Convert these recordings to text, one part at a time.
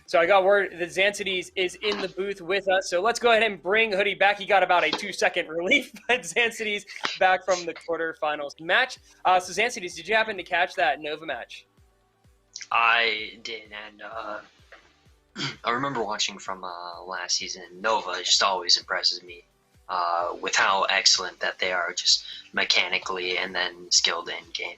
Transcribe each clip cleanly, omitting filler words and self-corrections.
So I got word that Xansides is in the booth with us. So let's go ahead and bring Hoodie back. He got about a 2-second relief, but Xansides back from the quarterfinals match. So Xansides, did you happen to catch that Nova match? I did, and I remember watching from last season. Nova just always impresses me with how excellent that they are, just mechanically and then skilled in game.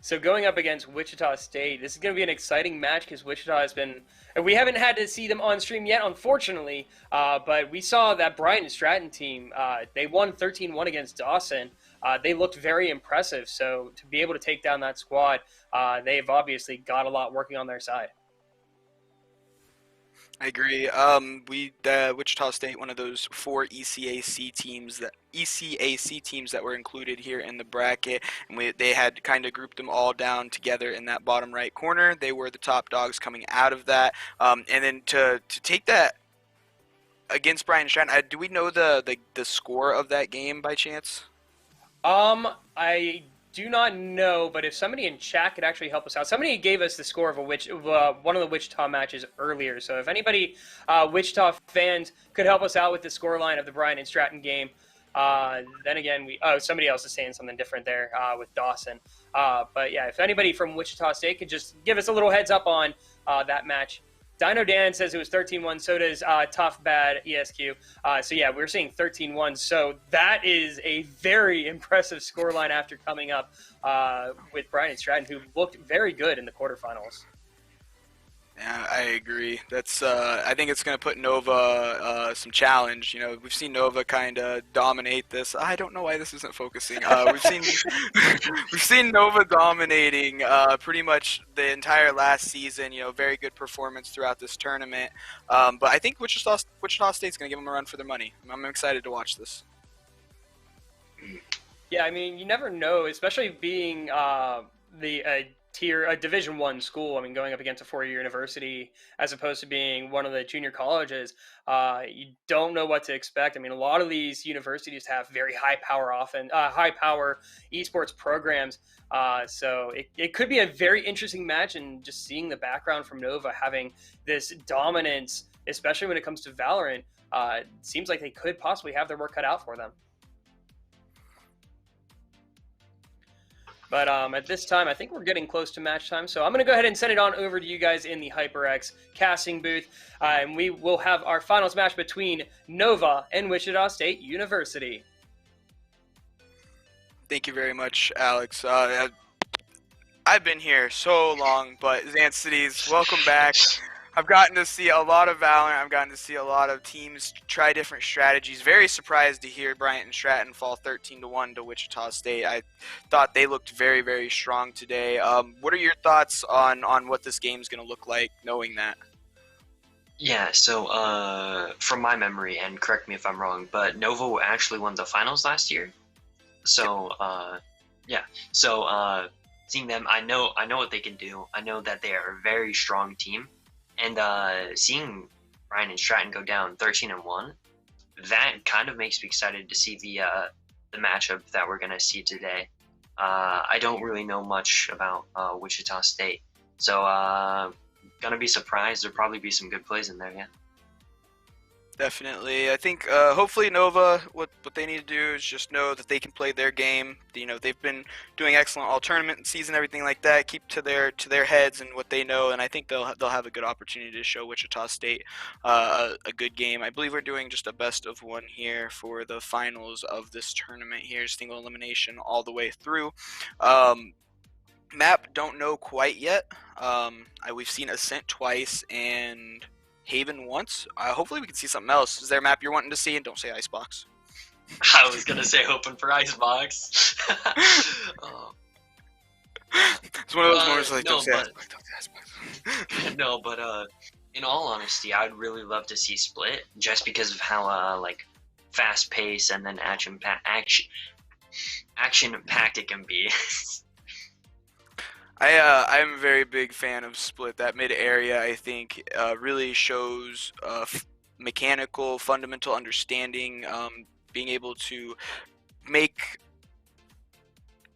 So going up against Wichita State, this is going to be an exciting match because Wichita has been, we haven't had to see them on stream yet, unfortunately, but we saw that Bryant and Stratton team, they won 13-1 against Dawson. They looked very impressive, so to be able to take down that squad, they've obviously got a lot working on their side. I agree. Wichita State, one of those 4 ECAC teams that were included here in the bracket, and they had kind of grouped them all down together in that bottom right corner. They were the top dogs coming out of that, and then to take that against Brian Stratton. Do we know the score of that game by chance? I do not know, but if somebody in chat could actually help us out. Somebody gave us the score of one of the Wichita matches earlier. So if anybody, Wichita fans, could help us out with the scoreline of the Bryant and Stratton game, then again, somebody else is saying something different there with Dawson. But yeah, if anybody from Wichita State could just give us a little heads up on that match. Dino Dan says it was 13-1. So does Tough Bad ESQ. So yeah, we're seeing 13-1. So that is a very impressive scoreline after coming up with Brian and Stratton, who looked very good in the quarterfinals. Yeah, I agree. That's I think it's going to put Nova some challenge. You know, we've seen Nova kind of dominate this. I don't know why this isn't focusing. We've seen Nova dominating pretty much the entire last season. You know, very good performance throughout this tournament. But I think Wichita State's going to give them a run for their money. I'm excited to watch this. Yeah, I mean, you never know, especially being a Division I school. I mean, going up against a 4-year university as opposed to being one of the junior colleges, you don't know what to expect. I mean, a lot of these universities have very high power esports programs. So it could be a very interesting match, and just seeing the background from Nova having this dominance, especially when it comes to Valorant, seems like they could possibly have their work cut out for them. But at this time, I think we're getting close to match time. So I'm going to go ahead and send it on over to you guys in the HyperX casting booth. And we will have our finals match between Nova and Wichita State University. Thank you very much, Alex. I've been here so long, but Xansides, welcome back. I've gotten to see a lot of Valorant. I've gotten to see a lot of teams try different strategies. Very surprised to hear Bryant and Stratton fall 13-1 to Wichita State. I thought they looked very, very strong today. What are your thoughts on what this game's going to look like, knowing that? Yeah, so from my memory, and correct me if I'm wrong, but Nova actually won the finals last year. So yeah, so seeing them, I know what they can do. I know that they are a very strong team. And seeing Ryan and Stratton go down 13-1, that kind of makes me excited to see the matchup that we're going to see today. I don't really know much about Wichita State, so gonna be surprised. There'll probably be some good plays in there, yeah. Definitely. I think hopefully Nova, what they need to do is just know that they can play their game. You know, they've been doing excellent all tournament season, everything like that. Keep to their heads and what they know, and I think they'll have a good opportunity to show Wichita State a good game. I believe we're doing just a best of one here for the finals of this tournament here, single elimination all the way through. Map don't know quite yet. We've seen Ascent twice and Haven once. Hopefully we can see something else. Is there a map you're wanting to see? And don't say Icebox. I was gonna say hoping for Icebox. It's one of those moments like, don't say Icebox. No, but in all honesty, I'd really love to see Split, just because of how like fast pace and then action packed it can be. I'm a very big fan of Split. That mid area, I think, really shows mechanical, fundamental understanding, being able to make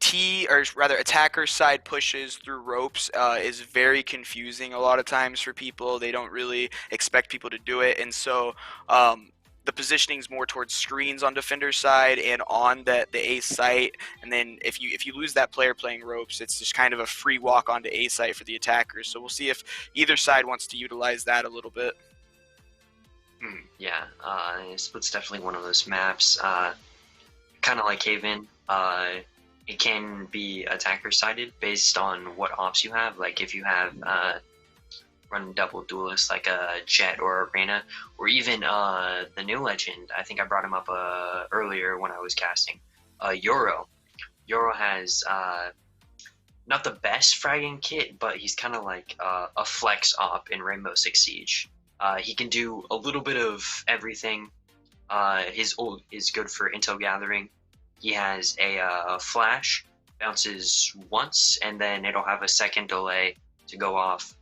attacker side pushes through ropes is very confusing a lot of times for people. They don't really expect people to do it, and so the positioning is more towards screens on defender's side and on the A site. And then if you lose that player playing ropes, it's just kind of a free walk onto A site for the attackers. So we'll see if either side wants to utilize that a little bit. Yeah, Split's definitely one of those maps. Kind of like Haven, it can be attacker-sided based on what ops you have. Like if you have run double duelist like a Jet or Arena, or even the new legend. I think I brought him up earlier when I was casting. Yoro. Yoro has not the best fragging kit, but he's kind of like a flex op in Rainbow Six Siege. He can do a little bit of everything. His ult is good for intel gathering. He has a flash, bounces once, and then it'll have a second delay to go off.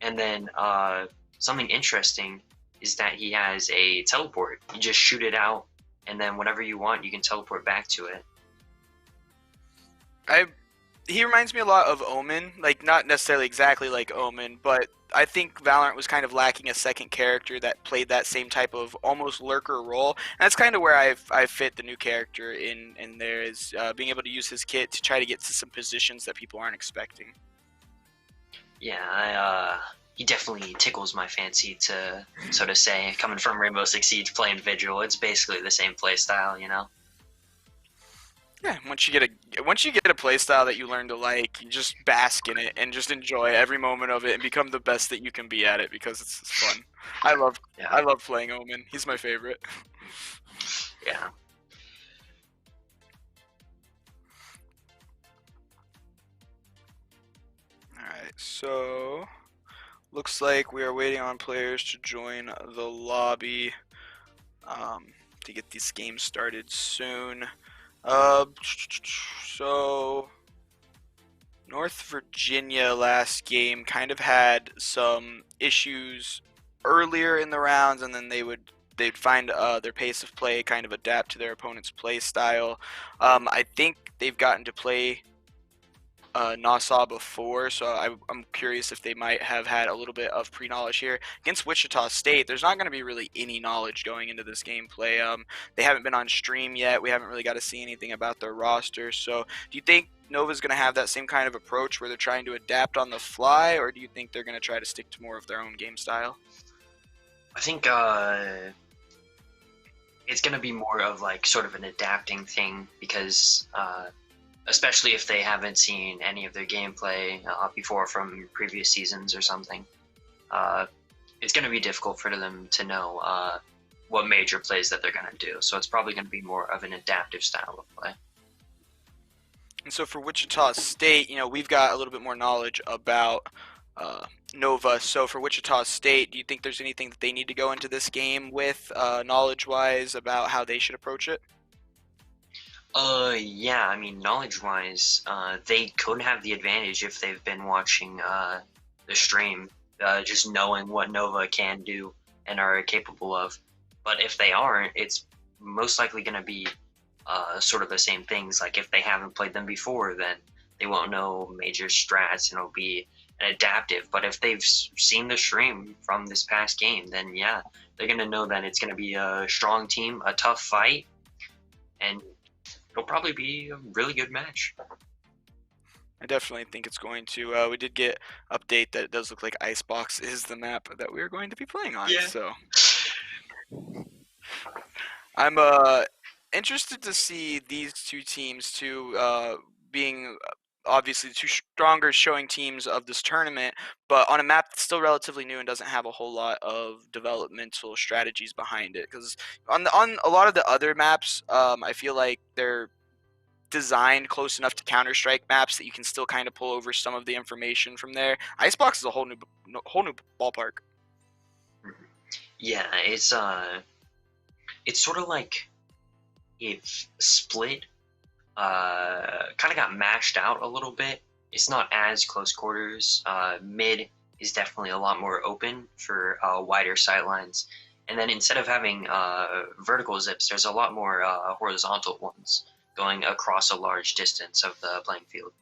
And then something interesting is that he has a teleport. You just shoot it out, and then whenever you want, you can teleport back to it. He reminds me a lot of Omen, like not necessarily exactly like Omen, but I think Valorant was kind of lacking a second character that played that same type of almost lurker role. And that's kind of where I fit the new character in there, is being able to use his kit to try to get to some positions that people aren't expecting. Yeah, he definitely tickles my fancy, to so to say. Coming from Rainbow Six Siege, playing Vigil, it's basically the same play style, you know. Yeah, once you get a play style that you learn to like, you just bask in it and just enjoy every moment of it and become the best that you can be at it, because it's fun. I love playing Omen. He's my favorite. Yeah. Alright, so looks like we are waiting on players to join the lobby to get these games started soon. So North Virginia last game kind of had some issues earlier in the rounds, and then they'd find their pace of play kind of adapt to their opponent's play style. I think they've gotten to play Nassau before, so I'm curious if they might have had a little bit of pre-knowledge here. Against Wichita State, there's not going to be really any knowledge going into this gameplay. They haven't been on stream yet. We haven't really got to see anything about their roster. So do you think Nova's going to have that same kind of approach where they're trying to adapt on the fly, or do you think they're going to try to stick to more of their own game style? I think it's going to be more of like sort of an adapting thing, because especially if they haven't seen any of their gameplay before from previous seasons or something. It's going to be difficult for them to know what major plays that they're going to do. So it's probably going to be more of an adaptive style of play. And so for Wichita State, we've got a little bit more knowledge about Nova. So for Wichita State, do you think there's anything that they need to go into this game with knowledge-wise about how they should approach it? Yeah, I mean, knowledge-wise, they could have the advantage if they've been watching the stream, just knowing what Nova can do and are capable of. But if they aren't, it's most likely going to be sort of the same things. Like if they haven't played them before, then they won't know major strats, and it'll be an adaptive. But if they've seen the stream from this past game, then yeah, they're going to know that it's going to be a strong team, a tough fight, and it'll probably be a really good match. I definitely think it's going to. We did get update that it does look like Icebox is the map that we're going to be playing on. Yeah. So I'm interested to see these two teams being obviously the two stronger showing teams of this tournament, but on a map that's still relatively new and doesn't have a whole lot of developmental strategies behind it. Because on a lot of the other maps, I feel like they're designed close enough to Counter-Strike maps that you can still kind of pull over some of the information from there. Icebox is a whole new ballpark. Yeah, it's sort of like if Split kind of got mashed out a little bit. It's not as close quarters. Mid is definitely a lot more open for wider sightlines. And then instead of having vertical zips, there's a lot more horizontal ones. going across a large distance of the playing field.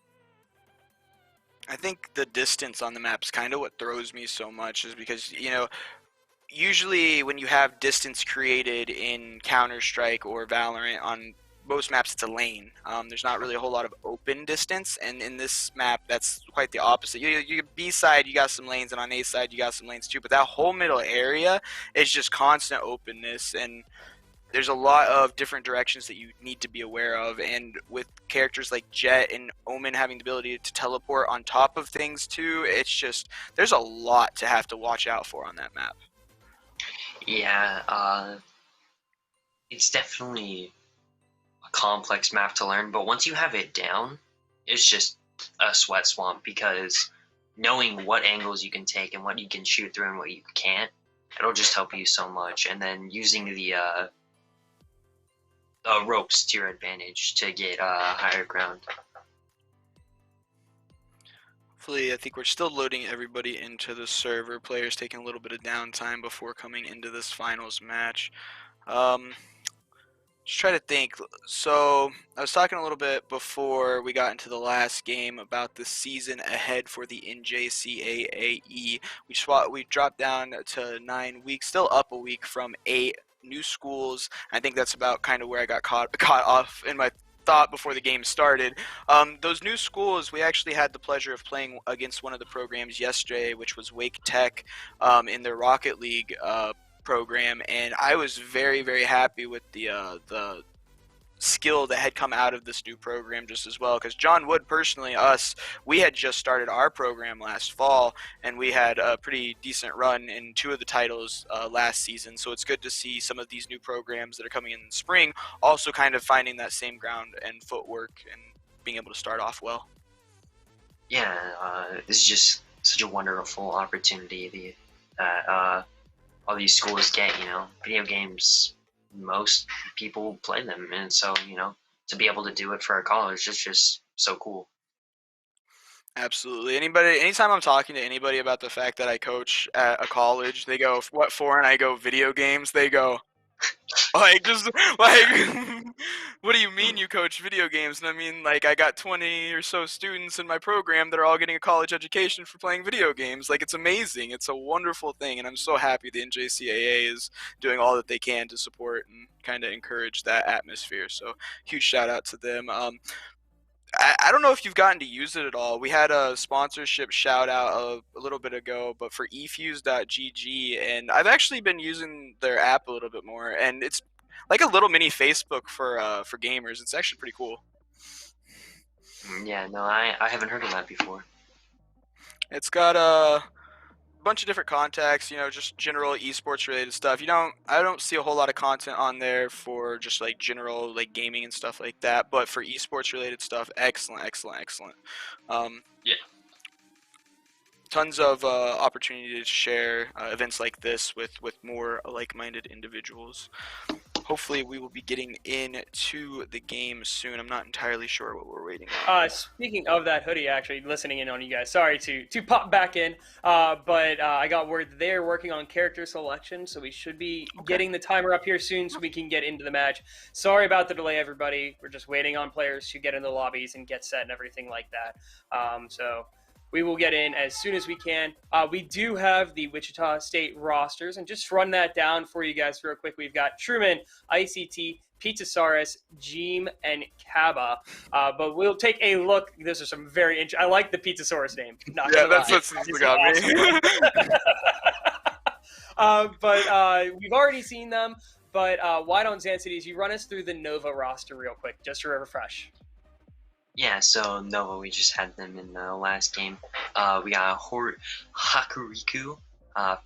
I think the distance on the map is kind of what throws me so much, is because, you know, usually when you have distance created in Counter-Strike or Valorant, on most maps it's a lane. There's not really a whole lot of open distance, and in this map that's quite the opposite. You B side you got some lanes, and on A side you got some lanes too, but that whole middle area is just constant openness, and there's a lot of different directions that you need to be aware of, and with characters like Jet and Omen having the ability to teleport on top of things too, it's just, there's a lot to have to watch out for on that map. Yeah, it's definitely a complex map to learn, but once you have it down, it's just a sweat swamp, because knowing what angles you can take and what you can shoot through and what you can't, it'll just help you so much. And then using the ropes to your advantage to get higher ground. Hopefully, I think we're still loading everybody into the server. Players taking a little bit of downtime before coming into this finals match. Just try to think. So I was talking a little bit before we got into the last game about the season ahead for the NJCAAE. We dropped down to 9 weeks, still up a week from 8 new schools. I think that's about kind of where I got caught off in my thought before the game started. Those new schools, we actually had the pleasure of playing against one of the programs yesterday, which was Wake Tech, in their Rocket League program, and I was very, very happy with the skill that had come out of this new program just as well, because John Wood, personally, we had just started our program last fall, and we had a pretty decent run in 2 of the titles last season, so it's good to see some of these new programs that are coming in the spring also kind of finding that same ground and footwork and being able to start off well. Yeah, this is just such a wonderful opportunity that all these schools get. You know, video games, most people play them, and so, you know, to be able to do it for a college, it's just so cool. Absolutely. Anytime I'm talking to anybody about the fact that I coach at a college, they go, "What for?" And I go, "Video games." They go, like, just like, "What do you mean you coach video games?" And I mean, like, I got 20 or so students in my program that are all getting a college education for playing video games. Like, it's amazing. It's a wonderful thing, and I'm so happy the NJCAA is doing all that they can to support and kind of encourage that atmosphere. So, huge shout out to them. I don't know if you've gotten to use it at all. We had a sponsorship shout out a little bit ago, but for efuse.gg, and I've actually been using their app a little bit more, and it's like a little mini Facebook for gamers. It's actually pretty cool. Yeah, no, I haven't heard of that before. It's got a bunch of different contacts, you know, just general esports related stuff. I don't see a whole lot of content on there for just like general like gaming and stuff like that, but for esports related stuff, excellent. Yeah. Tons of opportunity to share events like this with more like-minded individuals. Hopefully we will be getting into the game soon. I'm not entirely sure what we're waiting on. Speaking of that hoodie, actually, listening in on you guys. Sorry to pop back in, but I got word they're working on character selection, so we should be getting the timer up here soon so we can get into the match. Sorry about the delay, everybody. We're just waiting on players to get in the lobbies and get set and everything like that. So we will get in as soon as we can. We do have the Wichita State rosters, and just run that down for you guys real quick. We've got Truman, ICT, Pizzasaurus, Jeem, and Kaba. But we'll take a look. Those are some very interesting. I like the Pizzasaurus name. That's what got me. But we've already seen them. But why don't Zancities, you run us through the Nova roster real quick, just to refresh. Yeah, so Nova, we just had them in the last game. We got Hakuriku,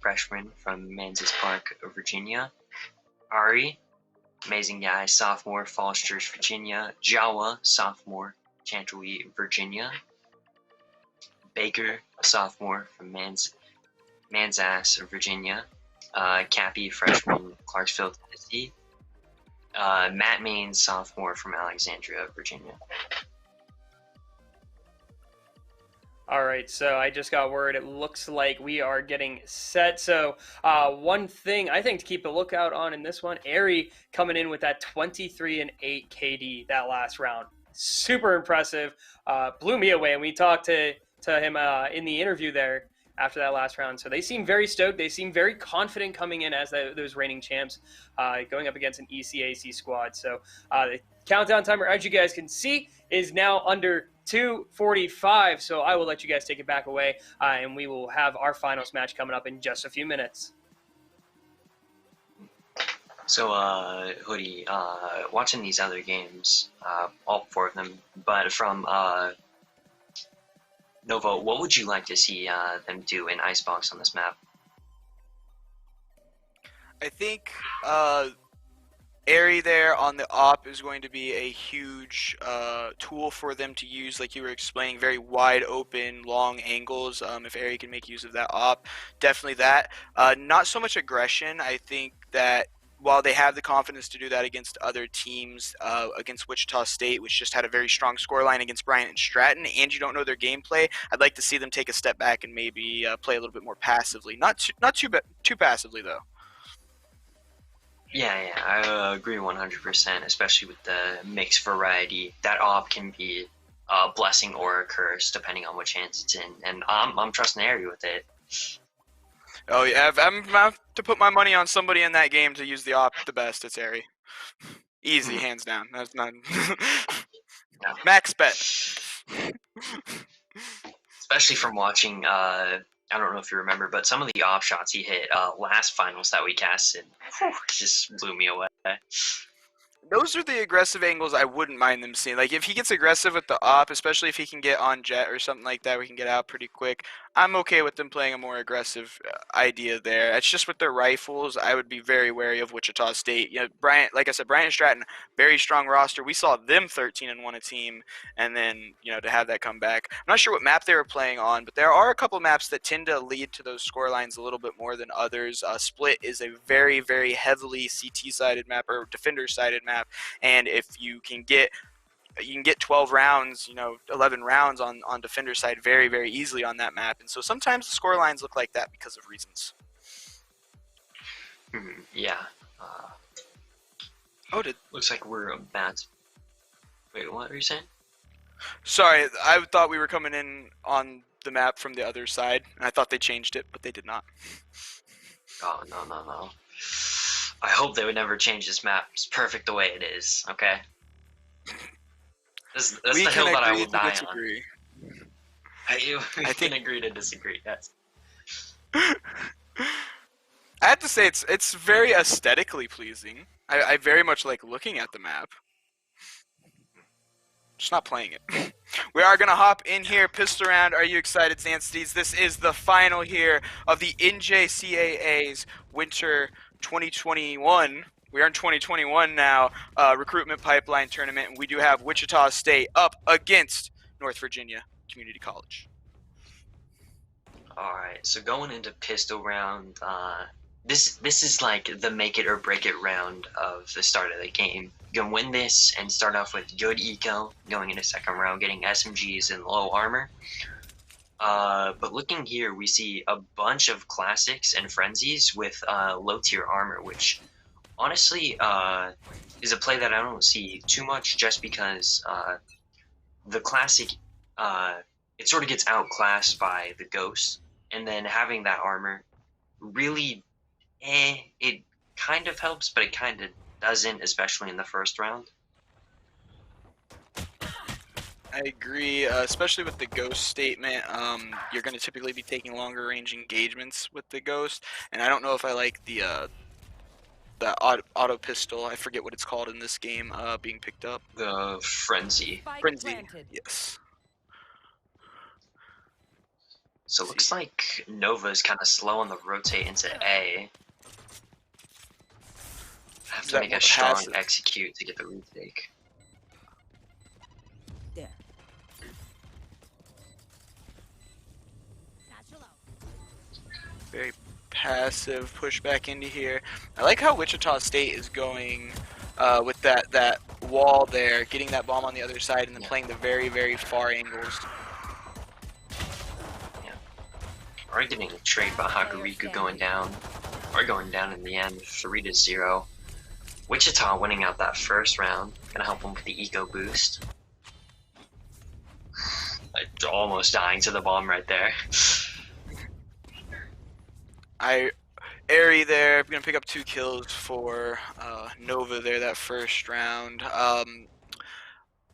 freshman from Manses Park, Virginia. Ari, amazing guy, sophomore, Falls Church, Virginia. Jawa, sophomore, Chantilly, Virginia. Baker, sophomore from Mansass, Virginia. Cappy, freshman, Clarksville, Tennessee. Matt Maines, sophomore from Alexandria, Virginia. All right, so I just got word. It looks like we are getting set. So one thing I think to keep a lookout on in this one, Airy coming in with that 23-8 KD that last round. Super impressive. Blew me away. And we talked to him in the interview there after that last round. So they seem very stoked. They seem very confident coming in as those reigning champs, going up against an ECAC squad. So the countdown timer, as you guys can see, is now under 2:45, so I will let you guys take it back away, and we will have our finals match coming up in just a few minutes. So, Hoodie, watching these other games, all 4 of them, but from Nova, what would you like to see them do in Icebox on this map? I think Airy there on the op is going to be a huge tool for them to use, like you were explaining, very wide open, long angles. If Airy can make use of that op, definitely that. Not so much aggression. I think that while they have the confidence to do that against other teams, against Wichita State, which just had a very strong scoreline against Bryant and Stratton, and you don't know their gameplay, I'd like to see them take a step back and maybe play a little bit more passively. Not too passively though. Yeah, I agree 100%, especially with the mixed variety. That op can be a blessing or a curse, depending on which hands it's in, and I'm trusting Airy with it. Oh yeah, if I'm have to put my money on somebody in that game to use the op the best, it's Airy. Easy, hands down. That's not No. max bet. Especially from watching, I don't know if you remember, but some of the op shots he hit last finals that we casted just blew me away. Those are the aggressive angles I wouldn't mind them seeing. Like, if he gets aggressive with the op, especially if he can get on jet or something like that, we can get out pretty quick. I'm okay with them playing a more aggressive idea there. It's just with their rifles, I would be very wary of Wichita State. You know, Bryant, like I said, Bryant and Stratton, very strong roster. We saw them 13-1 a team, and then, you know, to have that come back. I'm not sure what map they were playing on, but there are a couple maps that tend to lead to those score lines a little bit more than others. Split is a very, very heavily CT-sided map or defender-sided map. And if you can get 12 rounds, you know, 11 rounds on defender side very, very easily on that map. And so sometimes the score lines look like that because of reasons. Yeah. Looks like we're about. Wait, what were you saying? Sorry, I thought we were coming in on the map from the other side, and I thought they changed it, but they did not. Oh, no. I hope they would never change this map. It's perfect the way it is, okay? That's the hill that I will die disagree. on. I can agree to disagree, yes. I have to say, it's very aesthetically pleasing. I very much like looking at the map. Just not playing it. We are going to hop in here, pistol round. Are you excited, Zansteeds? This is the final here of the NJCAA's Winter 2021. We are in 2021 now, recruitment pipeline tournament, and we do have Wichita State up against North Virginia Community College. All right, so going into pistol round, this is like the make it or break it round of the start of the game. You can win this and start off with good eco, going into second round, getting SMGs and low armor. But looking here, we see a bunch of classics and frenzies with low tier armor, which honestly is a play that I don't see too much, just because the classic it sort of gets outclassed by the ghost, and then having that armor really it kind of helps, but it kind of doesn't, especially in the first round. I agree, especially with the ghost statement. You're going to typically be taking longer range engagements with the ghost, and I don't know if I like the auto pistol. I forget what it's called in this game. Being picked up. The frenzy. Frenzy. Yes. So it looks like Nova is kind of slow on the rotate into A. I have to make a strong execute to get the retake. Very passive push back into here. I like how Wichita State is going with that wall there, getting that bomb on the other side, and then playing the very, very far angles. are getting a trade by Hakuriku going down, or going down in the end, 3-0. Wichita winning out that first round, gonna help them with the eco boost. Almost dying to the bomb right there. Airy there, gonna pick up 2 kills for Nova there that first round.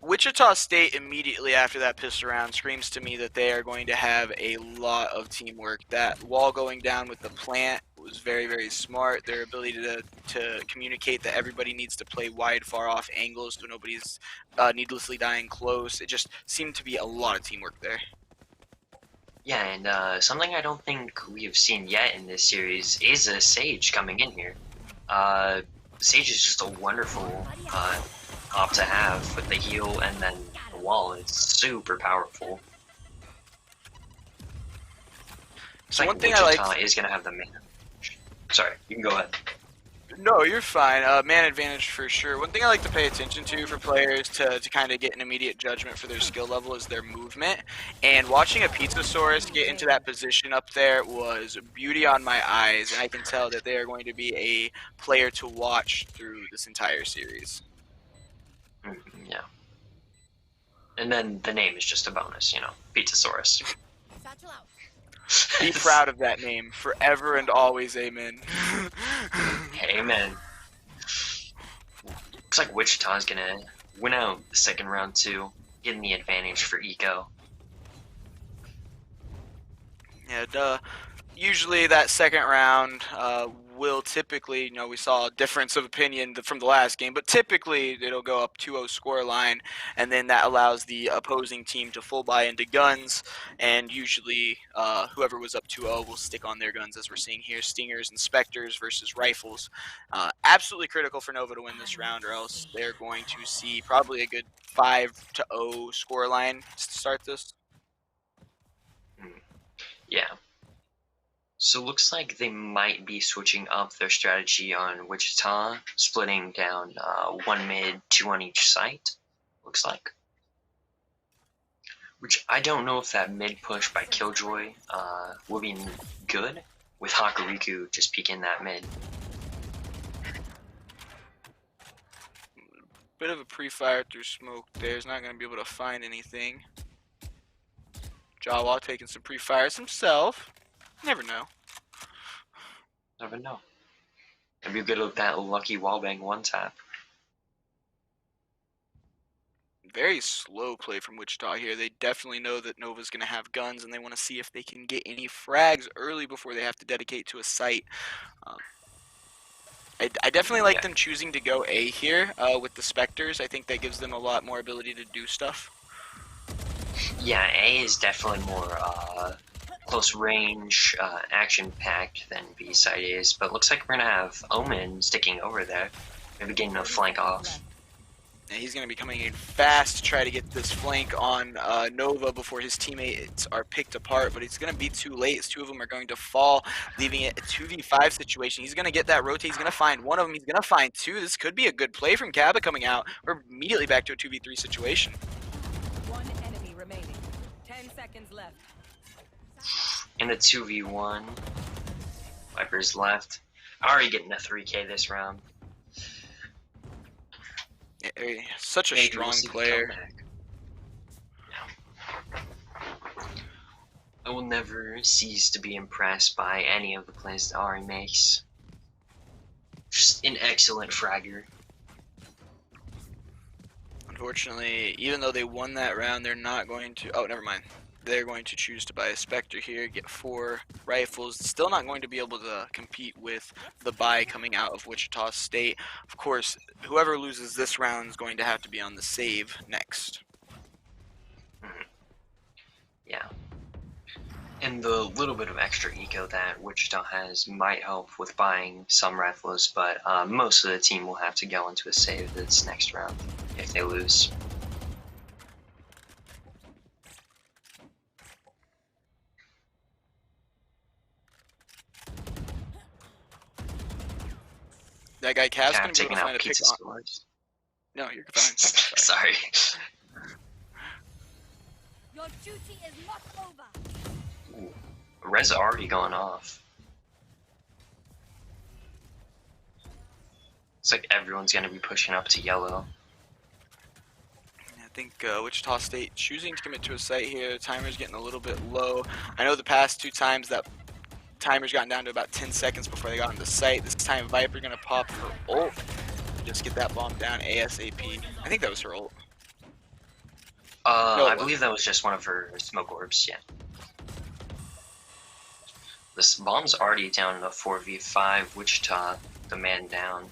Wichita State immediately after that pistol round screams to me that they are going to have a lot of teamwork. That wall going down with the plant was very, very smart. Their ability to communicate that everybody needs to play wide, far off angles so nobody's needlessly dying close. It just seemed to be a lot of teamwork there. Yeah, and something I don't think we have seen yet in this series is a Sage coming in here. Sage is just a wonderful op to have with the heal and then the wall. It's super powerful. It's So like one thing Wichita I like is going to have the man. Sorry, you can go ahead. No, you're fine. Man advantage for sure. One thing I like to pay attention to for players to kind of get an immediate judgment for their skill level is their movement. And watching a Pizzasaurus get into that position up there was beauty on my eyes, and I can tell that they are going to be a player to watch through this entire series. Yeah. And then the name is just a bonus, you know, Pizzasaurus. Be proud of that name forever and always, amen. Amen. Looks like Wichita's gonna win out the second round too, getting the advantage for Eco. Yeah, usually that second round will typically, we saw a difference of opinion from the last game, but typically it'll go up 2-0 score line, and then that allows the opposing team to full buy into guns, and usually whoever was up 2-0 will stick on their guns, as we're seeing here, Stingers and Spectres versus Rifles. Absolutely critical for Nova to win this round, or else they're going to see probably a good 5-0 score line to start this. Yeah. So looks like they might be switching up their strategy on Wichita, splitting down 1 mid, 2 on each site, looks like. Which I don't know if that mid push by Killjoy will be good, with Hakuriku just peeking that mid. Bit of a pre-fire through smoke there. He's not going to be able to find anything. Jawa taking some pre-fires himself. Never know. Never know. Maybe you get that lucky wallbang one tap. Very slow play from Wichita here. They definitely know that Nova's going to have guns, and they want to see if they can get any frags early before they have to dedicate to a site. I definitely like them choosing to go A here with the Spectres. I think that gives them a lot more ability to do stuff. Yeah, A is definitely more close range, action-packed than B side is, but looks like we're gonna have Omen sticking over there, maybe getting a flank off. And he's going to be coming in fast to try to get this flank on Nova before his teammates are picked apart, but it's going to be too late as 2 of them are going to fall, leaving it a 2v5 situation. He's going to get that rotate. He's going to find 1 of them. He's going to find 2. This could be a good play from Kaba coming out. We're immediately back to a 2v3 situation. 1 enemy remaining. 10 seconds left. In a 2v1, Viper's left. Already getting a 3K this round. Such a strong player. Yeah. I will never cease to be impressed by any of the plays that Ari makes. Just an excellent fragger. Unfortunately, even though they won that round, they're not going to... Oh, never mind. They're going to choose to buy a Spectre here, get 4 rifles. Still not going to be able to compete with the buy coming out of Wichita State. Of course, whoever loses this round is going to have to be on the save next. Yeah. And the little bit of extra eco that Wichita has might help with buying some rifles, but most of the team will have to go into a save this next round if they lose. That guy Cav's going to be able Taking to out find a pick pizza on. stores. No, you're fine. Sorry. Your duty is not over. Ooh. Res already gone off. It's like everyone's gonna be pushing up to yellow. I think Wichita State choosing to commit to a site here. The timer's getting a little bit low. I know the past 2 times that timer's gotten down to about 10 seconds before they got on the site. This time Viper gonna pop her ult. Just get that bomb down ASAP. I think that was her ult. No, I believe that was just one of her smoke orbs, yeah. This bomb's already down in a 4v5. Wichita, the man down.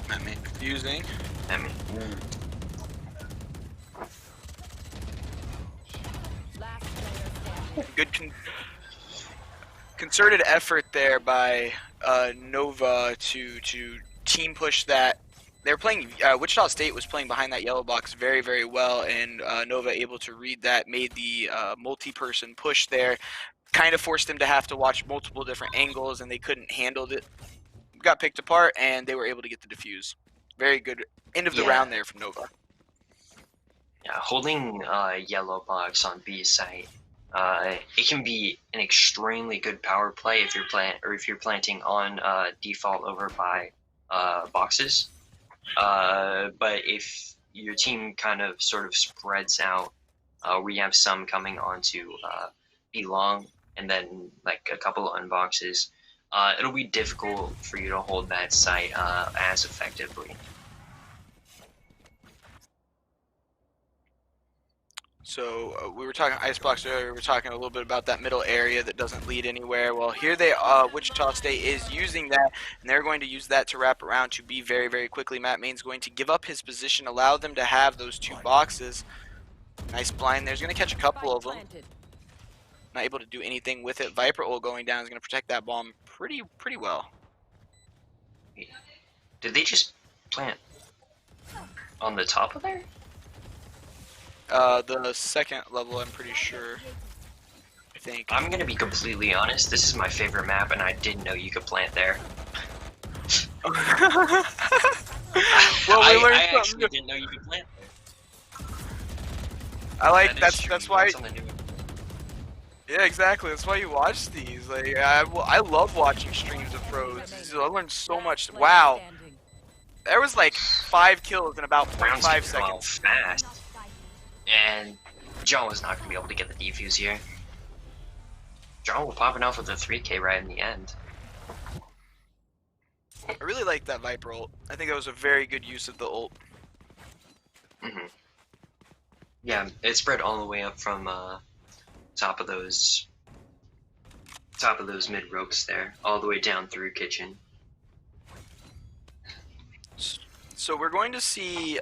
That made confusing. I mean, Last player standing. Good concerted effort there by Nova to team push that. They were playing. Wichita State was playing behind that yellow box very, very well, and Nova able to read that, made the multi-person push there, kind of forced them to have to watch multiple different angles, and they couldn't handle it. Got picked apart, and they were able to get the defuse. Very good end of the round there from Nova. yeah, holding yellow box on B site, it can be an extremely good power play if you're planting on default over by boxes. But if your team kind of sort of spreads out, we have some coming onto B long and then like a couple of unboxes, it'll be difficult for you to hold that site as effectively. So we were talking Icebox earlier. We were talking a little bit about that middle area that doesn't lead anywhere. Well, here Wichita State is using that, and they're going to use that to wrap around to be very, very quickly. Matt Main's going to give up his position, allow them to have those 2 boxes. Nice blind there. He's going to catch a couple of them. Planted. Not able to do anything with it. Viper ult going down is going to protect that bomb pretty well. Did they just plant on the top of there? The second level, I'm pretty sure. I think. I'm gonna be completely honest. This is my favorite map, and I didn't know you could plant there. Well, I learned actually something. didn't know you could plant there. I like That is that's true. why. Something new. Yeah, exactly. That's why you watch these. Like, I love watching streams of pros. I learned so much. Player Wow, standing. there was like 5 kills in about Rounds 0.5 keep going seconds. fast, and John was not gonna be able to get the defuse here. John will pop it off with a 3K right in the end. I really like that Viper ult. I think that was a very good use of the ult. Hmm. Yeah, it spread all the way up from top of those mid ropes there, all the way down through kitchen. So we're going to see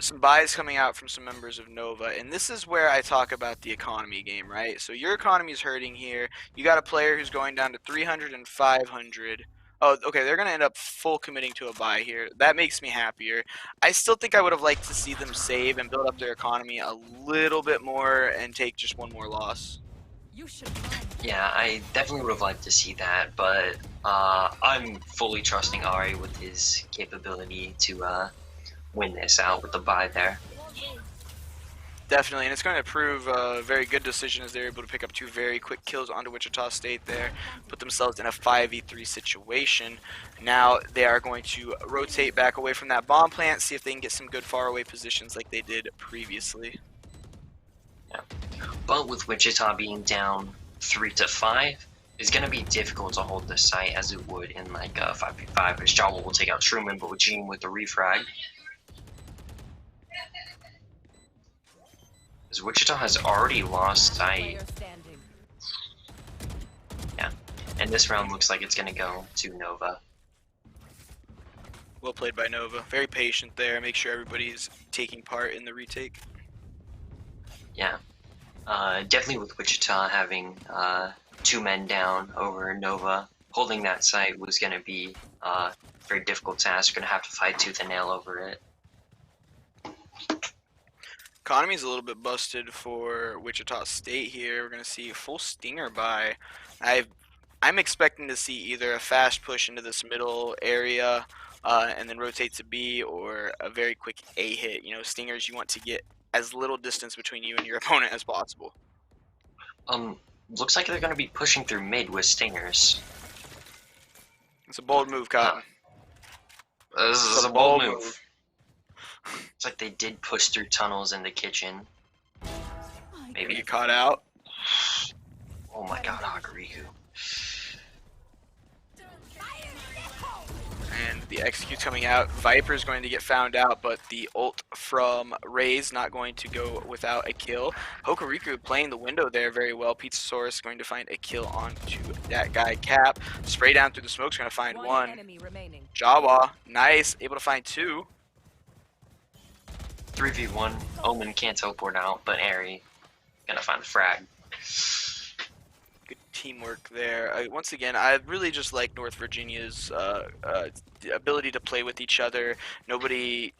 some buys coming out from some members of Nova, and this is where I talk about the economy game, right? So your economy is hurting here. You got a player who's going down to 300 and 500. Oh, okay, they're going to end up full committing to a buy here. That makes me happier. I still think I would have liked to see them save and build up their economy a little bit more and take just one more loss. You should run. Yeah, I definitely would have liked to see that, but I'm fully trusting Ari with his capability to win this out with the buy there. Definitely, and it's going to prove a very good decision as they're able to pick up 2 very quick kills onto Wichita State there, put themselves in a 5v3 situation. Now they are going to rotate back away from that bomb plant, see if they can get some good faraway positions like they did previously. But with Wichita being down 3-5, it's going to be difficult to hold the site as it would in like 5v5, as Jawa will take out Truman, but with Gene with the refrag. As Wichita has already lost sight, Player standing. and this round looks like it's going to go to Nova. Well played by Nova. Very patient there. Make sure everybody's taking part in the retake. Yeah. Definitely with Wichita having 2 men down over Nova, holding that site was going to be a very difficult task. Going to have to fight tooth and nail over it. Economy's a little bit busted for Wichita State here. We're going to see a full stinger buy. I'm expecting to see either a fast push into this middle area and then rotate to B, or a very quick A hit. You know, stingers, you want to get as little distance between you and your opponent as possible. Looks like they're going to be pushing through mid with stingers. It's a bold move, Cotton. This is a bold move. It's like they did push through tunnels in the kitchen. Maybe. You caught out. Oh my god, Hakariku. And the execute coming out. Viper's going to get found out, but the ult from Ray's not going to go without a kill. Hokuriku playing the window there very well. Pizzasaurus going to find a kill onto that guy Cap. Spray down through the smoke's going to find one. Enemy remaining. Jawa, nice, able to find two. 3v1. Omen can't teleport out, but Airy gonna find the frag. Good teamwork there. Once again, I really just like North Virginia's ability to play with each other. Nobody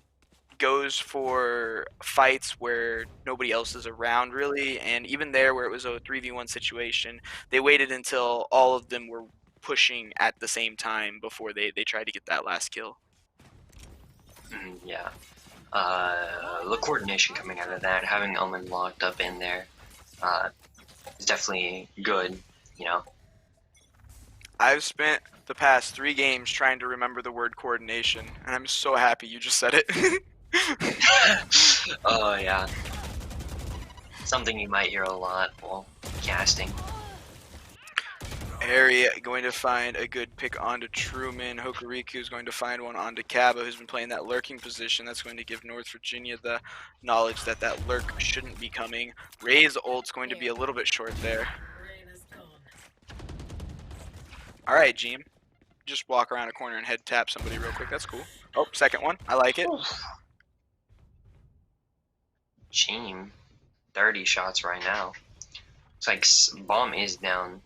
goes for fights where nobody else is around, really. And even there, where it was a 3v1 situation, they waited until all of them were pushing at the same time before they tried to get that last kill. Yeah. The coordination coming out of that, having Omen locked up in there, is definitely good, you know. I've spent the past 3 games trying to remember the word coordination, and I'm so happy you just said it. Oh, yeah. Something you might hear a lot while casting. Harry going to find a good pick onto Truman. Hokuriku is going to find one onto Kaba, who's been playing that lurking position. That's going to give North Virginia the knowledge that that lurk shouldn't be coming. Ray's ult's going to be a little bit short there. All right, Jeem. Just walk around a corner and head tap somebody real quick. That's cool. Oh, second one. I like it. Team, 30 shots right now. It's like bomb is down.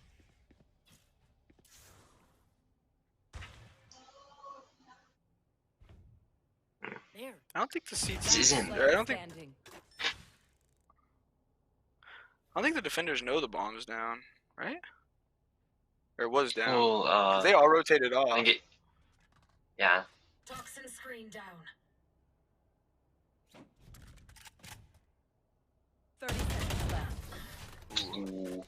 I don't think the CT This isn't. I don't think the defenders know the bomb's down, right? Or was down. Well, They all rotated I off. think it, yeah. Toxin screen down. 30 seconds left. Ooh.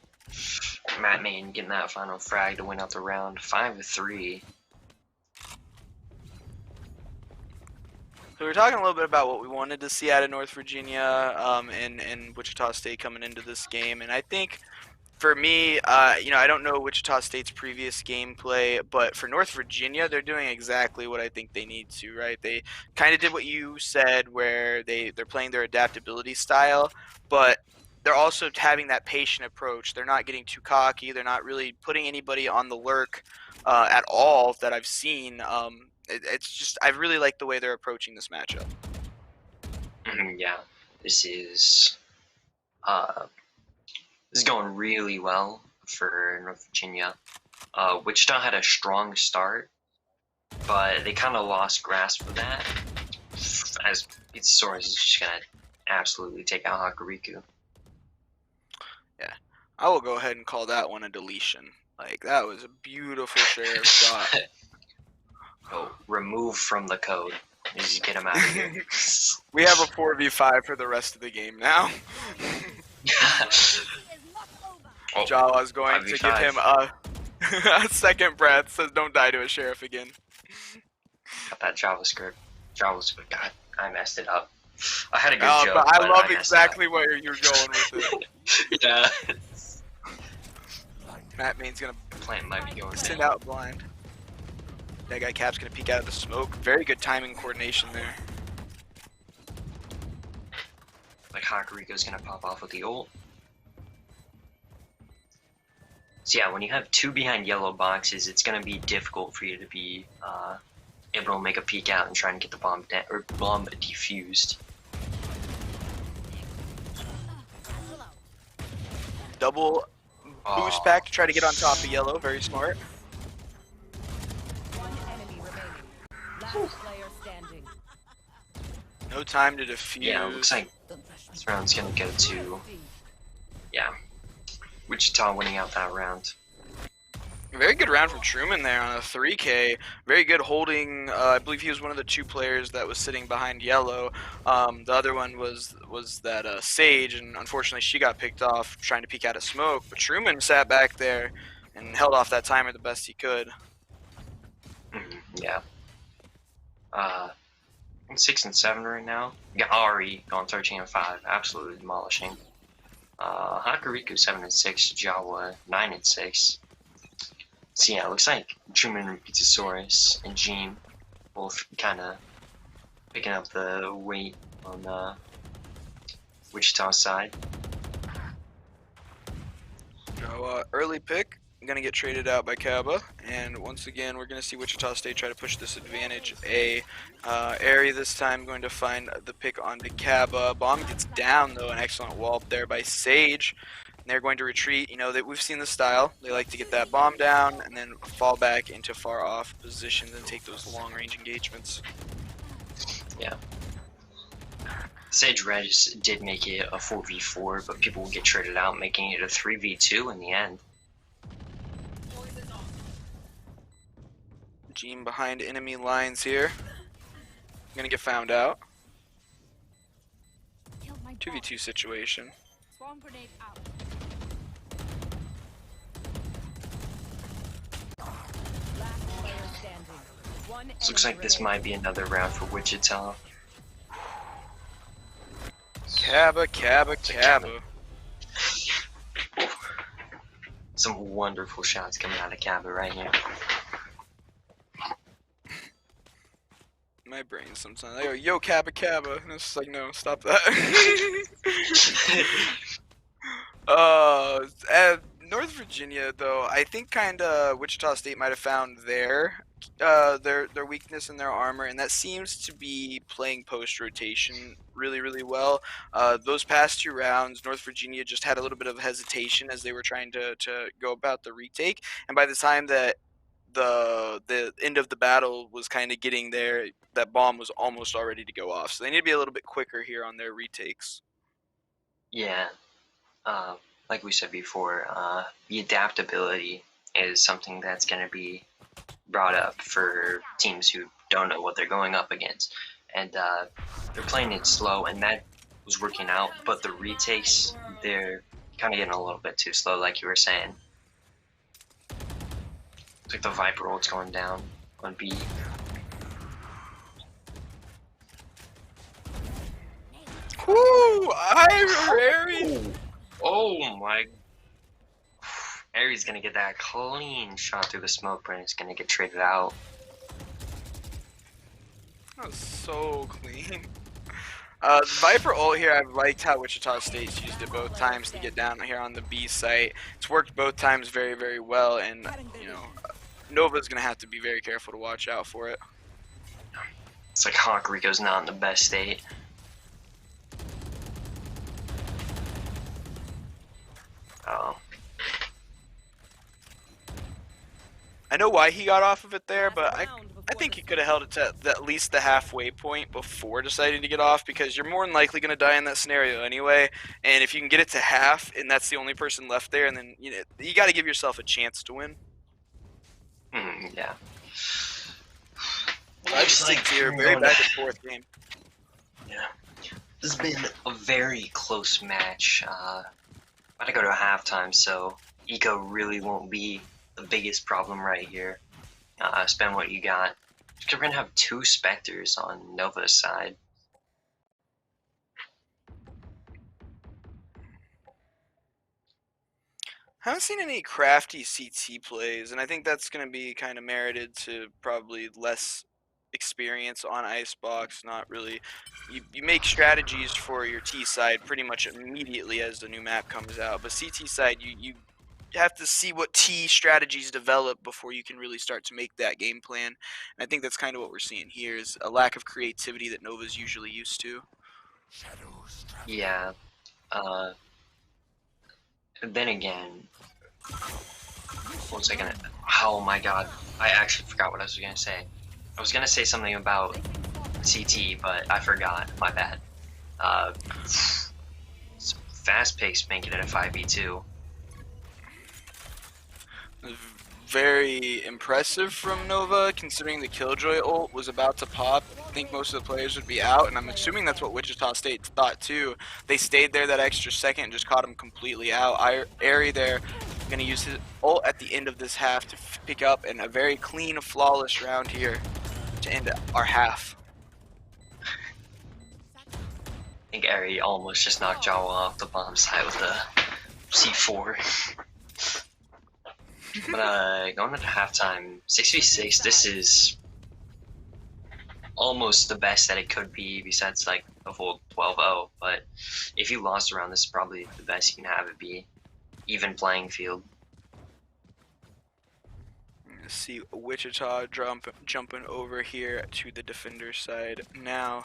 Matt Main getting that final frag to win out the round. 5-3. So we were talking a little bit about what we wanted to see out of North Virginia and Wichita State coming into this game, and I think for me, you know, I don't know Wichita State's previous gameplay, but for North Virginia, they're doing exactly what I think they need to, right? They kind of did what you said, where they're playing their adaptability style, but they're also having that patient approach. They're not getting too cocky. They're not really putting anybody on the lurk at all that I've seen. It's just, I really like the way they're approaching this matchup. Yeah, this is going really well for North Virginia. Wichita had a strong start, but they kind of lost grasp of that, as Pizzasaurus is just gonna absolutely take out Hakariku. Yeah, I will go ahead and call that one a deletion. Like, that was a beautiful sheriff shot. Oh, remove from the code. Just get him out of here. We have a 4v5 for the rest of the game now. Oh, Jawa's going to give him a second breath, says don't die to a sheriff again. Got that JavaScript. God, I messed it up. I had a good joke, but I love messed exactly where you're going with it. Yeah. Matt Main's going to Plant might be going send down. out blind. That guy Cap's going to peek out of the smoke. Very good timing coordination there. Like Hakuriko's gonna pop off with the ult. So yeah, when you have 2 behind yellow boxes, it's gonna be difficult for you to be able to make a peek out and try and get the bomb defused. Double boost pack to try to get on top of yellow. Very smart. One enemy remaining. Last player standing. No time to defuse. Yeah, it looks like this round's gonna go to, yeah, Wichita winning out that round. Very good round from Truman there on a 3K. Very good holding. I believe he was one of the 2 players that was sitting behind yellow. The other one was that Sage, and unfortunately she got picked off trying to peek out of smoke. But Truman sat back there and held off that timer the best he could. Yeah. 6 and 7 right now. We got Ari going 13 and 5, absolutely demolishing. Hakariku 7 and 6, Jawa 9 and 6. So yeah, it looks like Truman and Pizzasaurus and Jean both kind of picking up the weight on the Wichita side. So early pick, gonna get traded out by Kaba, and once again we're gonna see Wichita State try to push this advantage. Airy this time going to find the pick onto Kaba. Bomb gets down though, an excellent wall up there by Sage. They're going to retreat. You know that we've seen the style. They like to get that bomb down and then fall back into far off positions and take those long range engagements. Yeah. Sage Red did make it a 4v4, but people will get traded out, making it a 3v2 in the end. Jean behind enemy lines here. Gonna get found out. 2v2 situation. Swarm grenade out. Last player standing. One This looks like this might be another round for Wichita. Kaba. Some wonderful shots coming out of Kaba right here. My brain sometimes. I go, yo, Kaba. And it's just like, no, stop that. At North Virginia, though, I think kind of Wichita State might have found their weakness in their armor, and that seems to be playing post rotation really well. Those past 2 rounds, North Virginia just had a little bit of hesitation as they were trying to go about the retake, and by the time that the end of the battle was kind of getting there, that bomb was almost all ready to go off. So they need to be a little bit quicker here on their retakes. Yeah. Like we said before, the adaptability is something that's going to be brought up for teams who don't know what they're going up against. And they're playing it slow, and that was working out. But the retakes, they're kind of getting a little bit too slow, like you were saying. Looks like the Viper ult's going down on B. Ooh, I'm Airy. Oh my. Airy's gonna get that clean shot through the smoke, but he's gonna get traded out. That was so clean. Viper ult here, I've liked how Wichita State's used it both times to get down here on the B site. It's worked both times very well, and you know, Nova's gonna have to be very careful to watch out for it. It's like Hakarigo's not in the best state. Oh. I know why he got off of it there, but I think he could have held it to at least the halfway point before deciding to get off, because you're more than likely going to die in that scenario anyway. And if you can get it to half, and that's the only person left there, and then you got to give yourself a chance to win. Yeah. I've seen here very back and forth game. Yeah. This has been a very close match. About to go to halftime, so Eco really won't be the biggest problem right here. Spend what you got. We're gonna have 2 Spectres on Nova's side. I haven't seen any crafty CT plays, and I think that's going to be kind of merited to probably less experience on Icebox. Not really. You make strategies for your T side pretty much immediately as the new map comes out, but CT side, you have to see what T strategies develop before you can really start to make that game plan. And I think that's kind of what we're seeing here, is a lack of creativity that Nova's usually used to. Yeah. Then again, what was I gonna? Oh my god! I actually forgot what I was gonna say. I was gonna say something about CT, but I forgot. My bad. Fast pace making it a 5v2. very impressive from Nova, considering the Killjoy ult was about to pop. I think most of the players would be out, and I'm assuming that's what Wichita State thought too. They stayed there that extra second and just caught him completely out. Airy there, going to use his ult at the end of this half to pick up, and a very clean, flawless round here to end our half. I think Ari almost just knocked Jawa off the bomb side with the C4. But going into halftime, 6v6, this is almost the best that it could be besides like a full 12-0. But if you lost around, this is probably the best you can have it be. Even playing field. See Wichita jumping over here to the defender side now.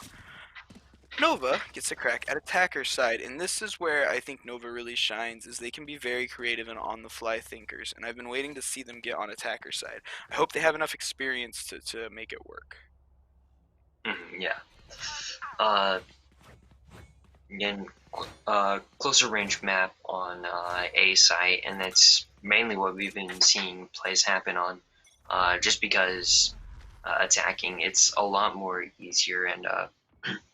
Nova gets a crack at attacker side, and this is where I think Nova really shines, is they can be very creative and on-the-fly thinkers, and I've been waiting to see them get on attacker side. I hope they have enough experience to make it work. Yeah. Again, closer range map on A site, and that's mainly what we've been seeing plays happen on, just because attacking, it's a lot more easier and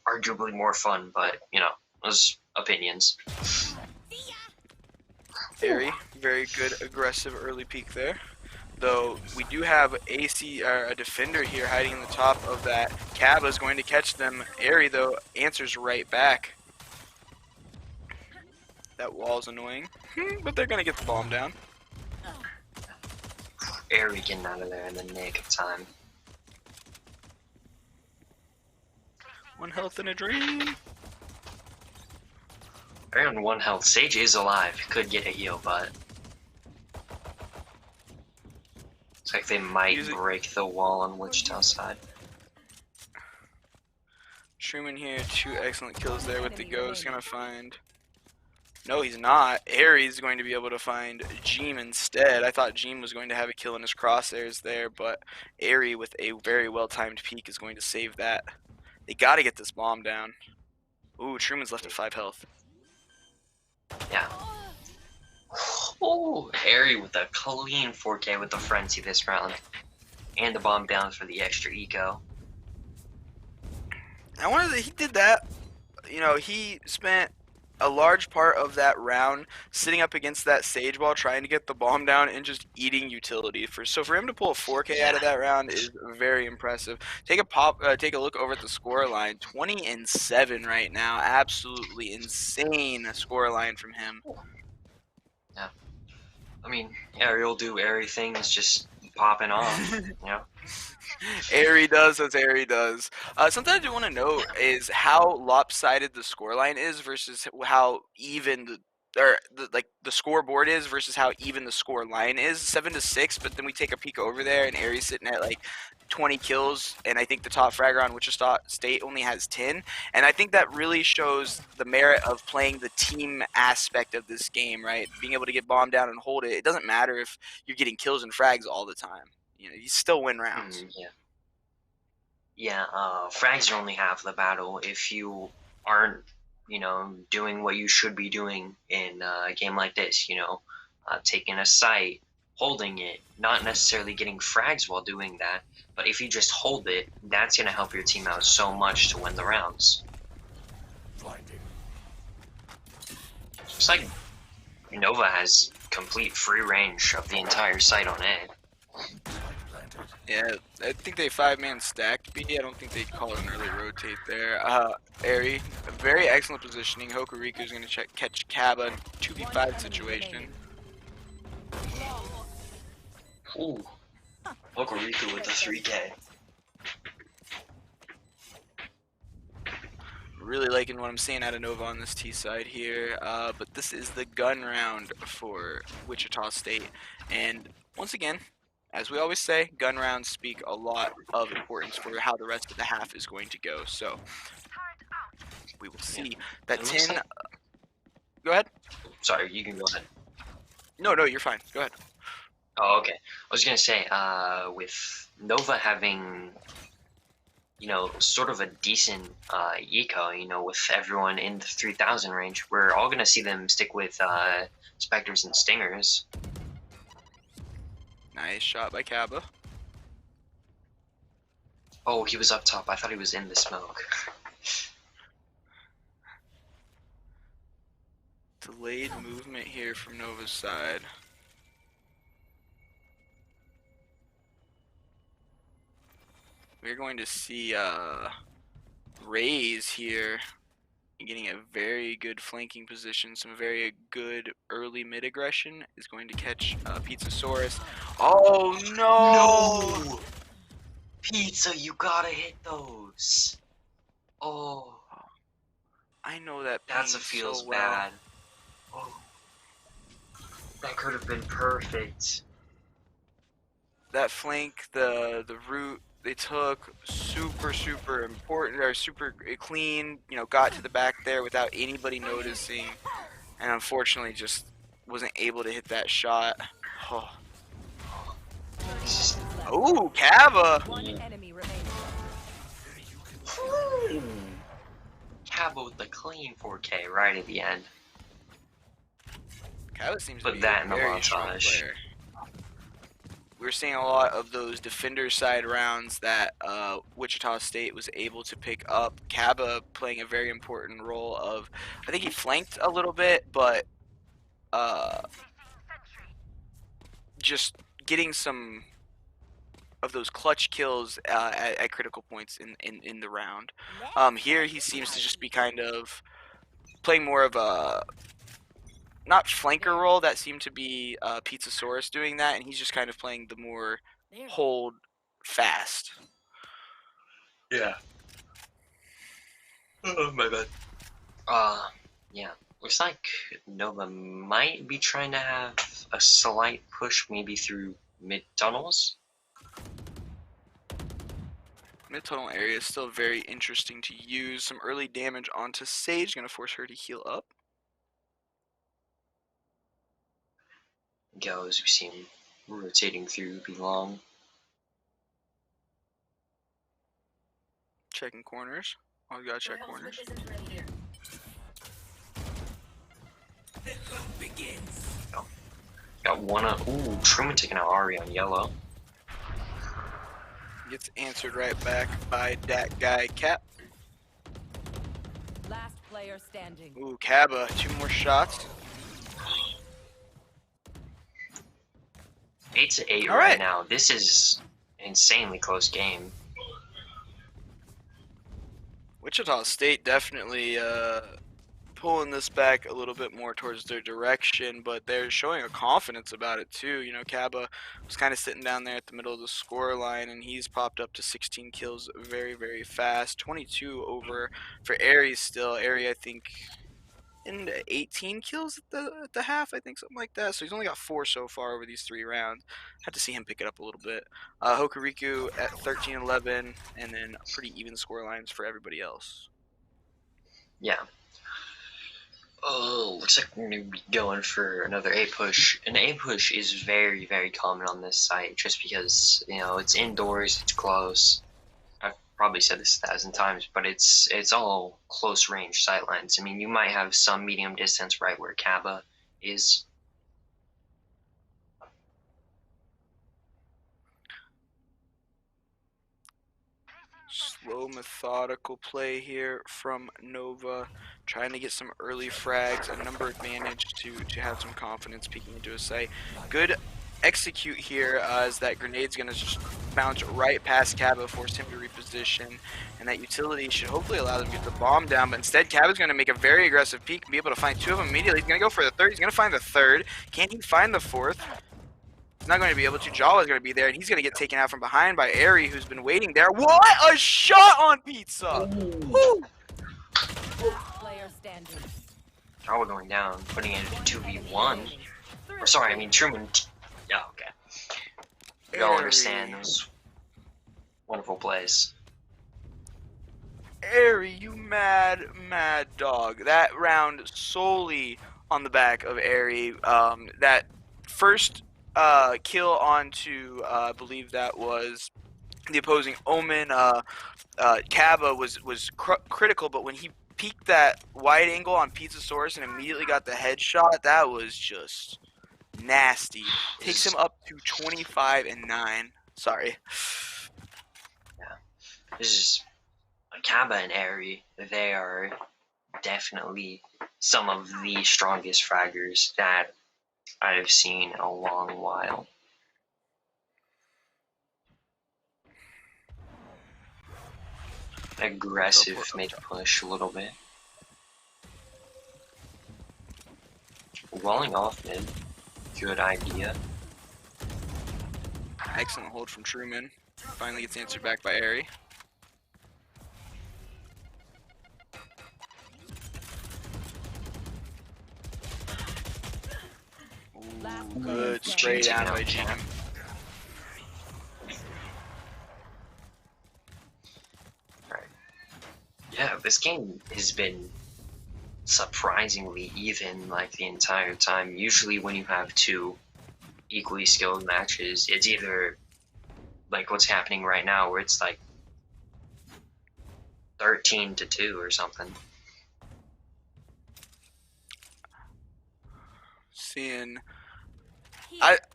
arguably more fun, but you know, those opinions. Very good aggressive early peek there. Though we do have a defender here hiding in the top of that. Kaba is going to catch them. Airy though answers right back. That wall's annoying, but they're gonna get the bomb down. Airy getting out of there in the nick of time. 1 health and a dream. Airy on 1 health. Sage is alive. Could get a heal, but it's like they might break the wall on Wichita side. Truman here, 2 excellent kills there with the ghost. Gonna find. No, he's not. Airy's going to be able to find Jeem instead. I thought Jeem was going to have a kill in his crosshairs there, but Airy with a very well-timed peek is going to save that. They gotta get this bomb down. Ooh, Truman's left at 5 health. Yeah. Oh, Airy with a clean 4K with the frenzy this round. And the bomb down for the extra eco. He did that. You know, he spent a large part of that round sitting up against that Sage wall trying to get the bomb down and just eating utility. So for him to pull a 4K out of that round is very impressive. Take a look over at the score line. 20-7 right now. Absolutely insane score line from him. Yeah. I mean, Airy will do Airy things, just popping off, you know? Airy does as Airy does. Something I do want to note is how lopsided the scoreline is versus how even the scoreboard is versus how even the score line is. 7-6, but then we take a peek over there and Airy's sitting at like 20 kills, and I think the top fragger on Wichita State only has 10. And I think that really shows the merit of playing the team aspect of this game, right? Being able to get bombed down and hold it. It doesn't matter if you're getting kills and frags all the time. You know, you still win rounds. Yeah, frags are only half the battle. If you aren't, you know, doing what you should be doing in a game like this, you know, taking a site, holding it, not necessarily getting frags while doing that, but if you just hold it, that's going to help your team out so much to win the rounds. It's like Nova has complete free range of the entire site on A. Yeah, I think they 5-man stacked B. I don't think they'd call it an early rotate there. Airy, very excellent positioning. Hokuriku's going to catch Kaba, 2v5 situation. Ooh, Hokuriku with the 3K. Really liking what I'm seeing out of Nova on this T side here, but this is the gun round for Wichita State. And once again, as we always say, gun rounds speak a lot of importance for how the rest of the half is going to go. So we will see that 10. Go ahead. Sorry, you can go ahead. No, you're fine. Go ahead. Oh, okay. I was gonna say, with Nova having, you know, sort of a decent eco, you know, with everyone in the 3,000 range, we're all gonna see them stick with Spectres and Stingers. Nice shot by Kaba. Oh, he was up top. I thought he was in the smoke. Delayed movement here from Nova's side. We're going to see Rays here getting a very good flanking position, some very good early mid aggression. Is going to catch Pizzasaurus. Oh no! No! Pizza, you gotta hit those. Oh, I know that that's a pain feels so well. bad. Oh, that could have been perfect. That flank, the route they took, super important, or super clean. You know, got to the back there without anybody noticing, and unfortunately just wasn't able to hit that shot. Oh, ooh, Kava! One enemy remaining. Cabo with the clean 4K right at the end. Kava seems to Put be that a in the very strong montage. player. We're seeing a lot of those defender side rounds that Wichita State was able to pick up. Kaba playing a very important role of, I think he flanked a little bit, but just getting some of those clutch kills at critical points in the round. Here he seems to just be kind of playing more of a, not flanker role, that seemed to be Pizzasaurus doing that, and he's just kind of playing the more hold fast. Yeah. Oh, my bad. Yeah. Looks like Nova might be trying to have a slight push maybe through mid tunnels. Mid-tunnel area is still very interesting to use. Some early damage onto Sage, gonna force her to heal up. Goes, we see him rotating through belong. Checking corners. Oh, we gotta check corners. Got one up. Ooh, Truman taking out Ari on yellow. Gets answered right back by that guy Cap. Last player standing. Ooh, Kaba, 2 more shots. 8-8 All right right. now. This is an insanely close game. Wichita State definitely pulling this back a little bit more towards their direction, but they're showing a confidence about it too. You know, Kaba was kind of sitting down there at the middle of the score line, and he's popped up to 16 kills very fast. 22 over for Aries still. Aries, I think, in 18 kills at the half, I think, something like that. So he's only got 4 so far over these 3 rounds. Had to see him pick it up a little bit. Hokuriku at 13-11, and then pretty even score lines for everybody else. Yeah. Oh, looks like we're going to be going for another A push. An A push is very common on this site just because, you know, it's indoors, it's close. I've probably said this 1,000 times, but it's all close range sightlines. I mean, you might have some medium distance right where Kaba is. Slow, methodical play here from Nova, trying to get some early frags, a number advantage to have some confidence peeking into a site. Good execute here as that grenade's going to just bounce right past Kaba, force him to reposition, and that utility should hopefully allow them to get the bomb down, but instead Kaba's going to make a very aggressive peek and be able to find 2 of them immediately. He's going to go for the 3rd, he's going to find the 3rd. Can he find the 4th? He's not going to be able to. Jawa is going to be there, and he's going to get taken out from behind by Ari, who's been waiting there. What a shot on Pizza! Woo! Player standing. Jawa going down, putting it into 2v1. Or sorry, I mean Truman. Yeah, okay. We all understand those wonderful plays. Ari, you mad dog. That round solely on the back of Ari. That first kill onto, I believe that was the opposing Omen. Kaba was critical, but when he peeked that wide angle on Pizzasaurus and immediately got the headshot, that was just nasty. Takes him up to 25-9. Sorry. This is Kaba and Airy. They are definitely some of the strongest fraggers that I've seen in a long while. Aggressive mid push a little bit. Walling off mid. Good idea. Excellent hold from Truman. Finally gets answered back by Airy. Ooh, good spray down by Jim. Right. Yeah, this game has been surprisingly even like the entire time. Usually when you have two equally skilled matches, it's either like what's happening right now where it's like 13-2 or something.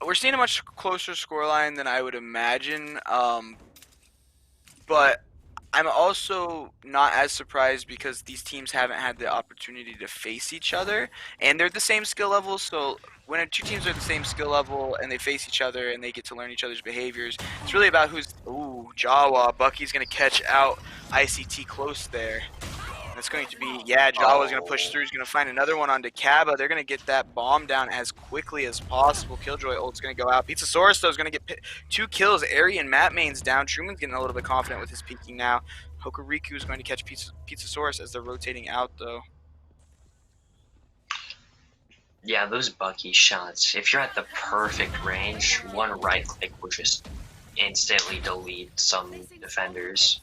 We're seeing a much closer scoreline than I would imagine, but I'm also not as surprised because these teams haven't had the opportunity to face each other, and they're the same skill level. So when two teams are the same skill level and they face each other and they get to learn each other's behaviors, it's really about who's. Ooh, Jawa. Bucky's gonna catch out ICT close there. That's going to be, yeah, Jawa's going to push through. He's going to find another one onto Kaba. They're going to get that bomb down as quickly as possible. Killjoy ult's going to go out. Pizzasaurus, though, is going to get 2 kills. Airy and Matt Main's down. Truman's getting a little bit confident with his peeking now. Hokuriku is going to catch Pizzasaurus as they're rotating out, though. Yeah, those Bucky shots, if you're at the perfect range, one right click will just instantly delete some defenders.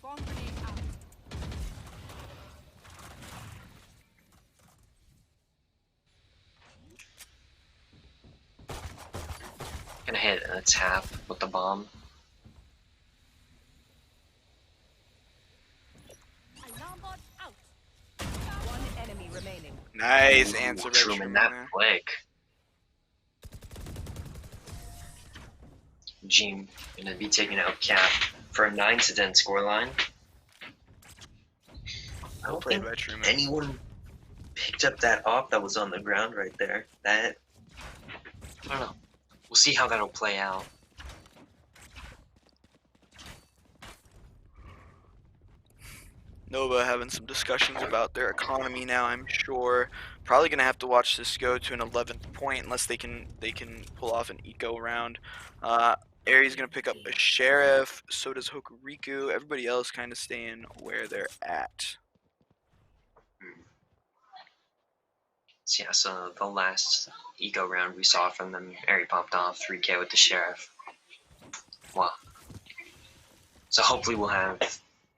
Gonna hit a tap with the bomb. One enemy remaining. Nice answer, by Truman, that flick. Jim gonna be taking out Cap for a 9-10 scoreline. I don't think anyone picked up that op that was on the ground right there. That, I don't know. We'll see how that'll play out. Nova having some discussions about their economy now, I'm sure. Probably gonna have to watch this go to an 11th point unless they can pull off an eco round. Aries gonna pick up a sheriff, so does Hokuriku. Everybody else kind of staying where they're at. So yeah, so the last eco round we saw from them, Ari popped off 3K with the sheriff. Wow. So hopefully we'll have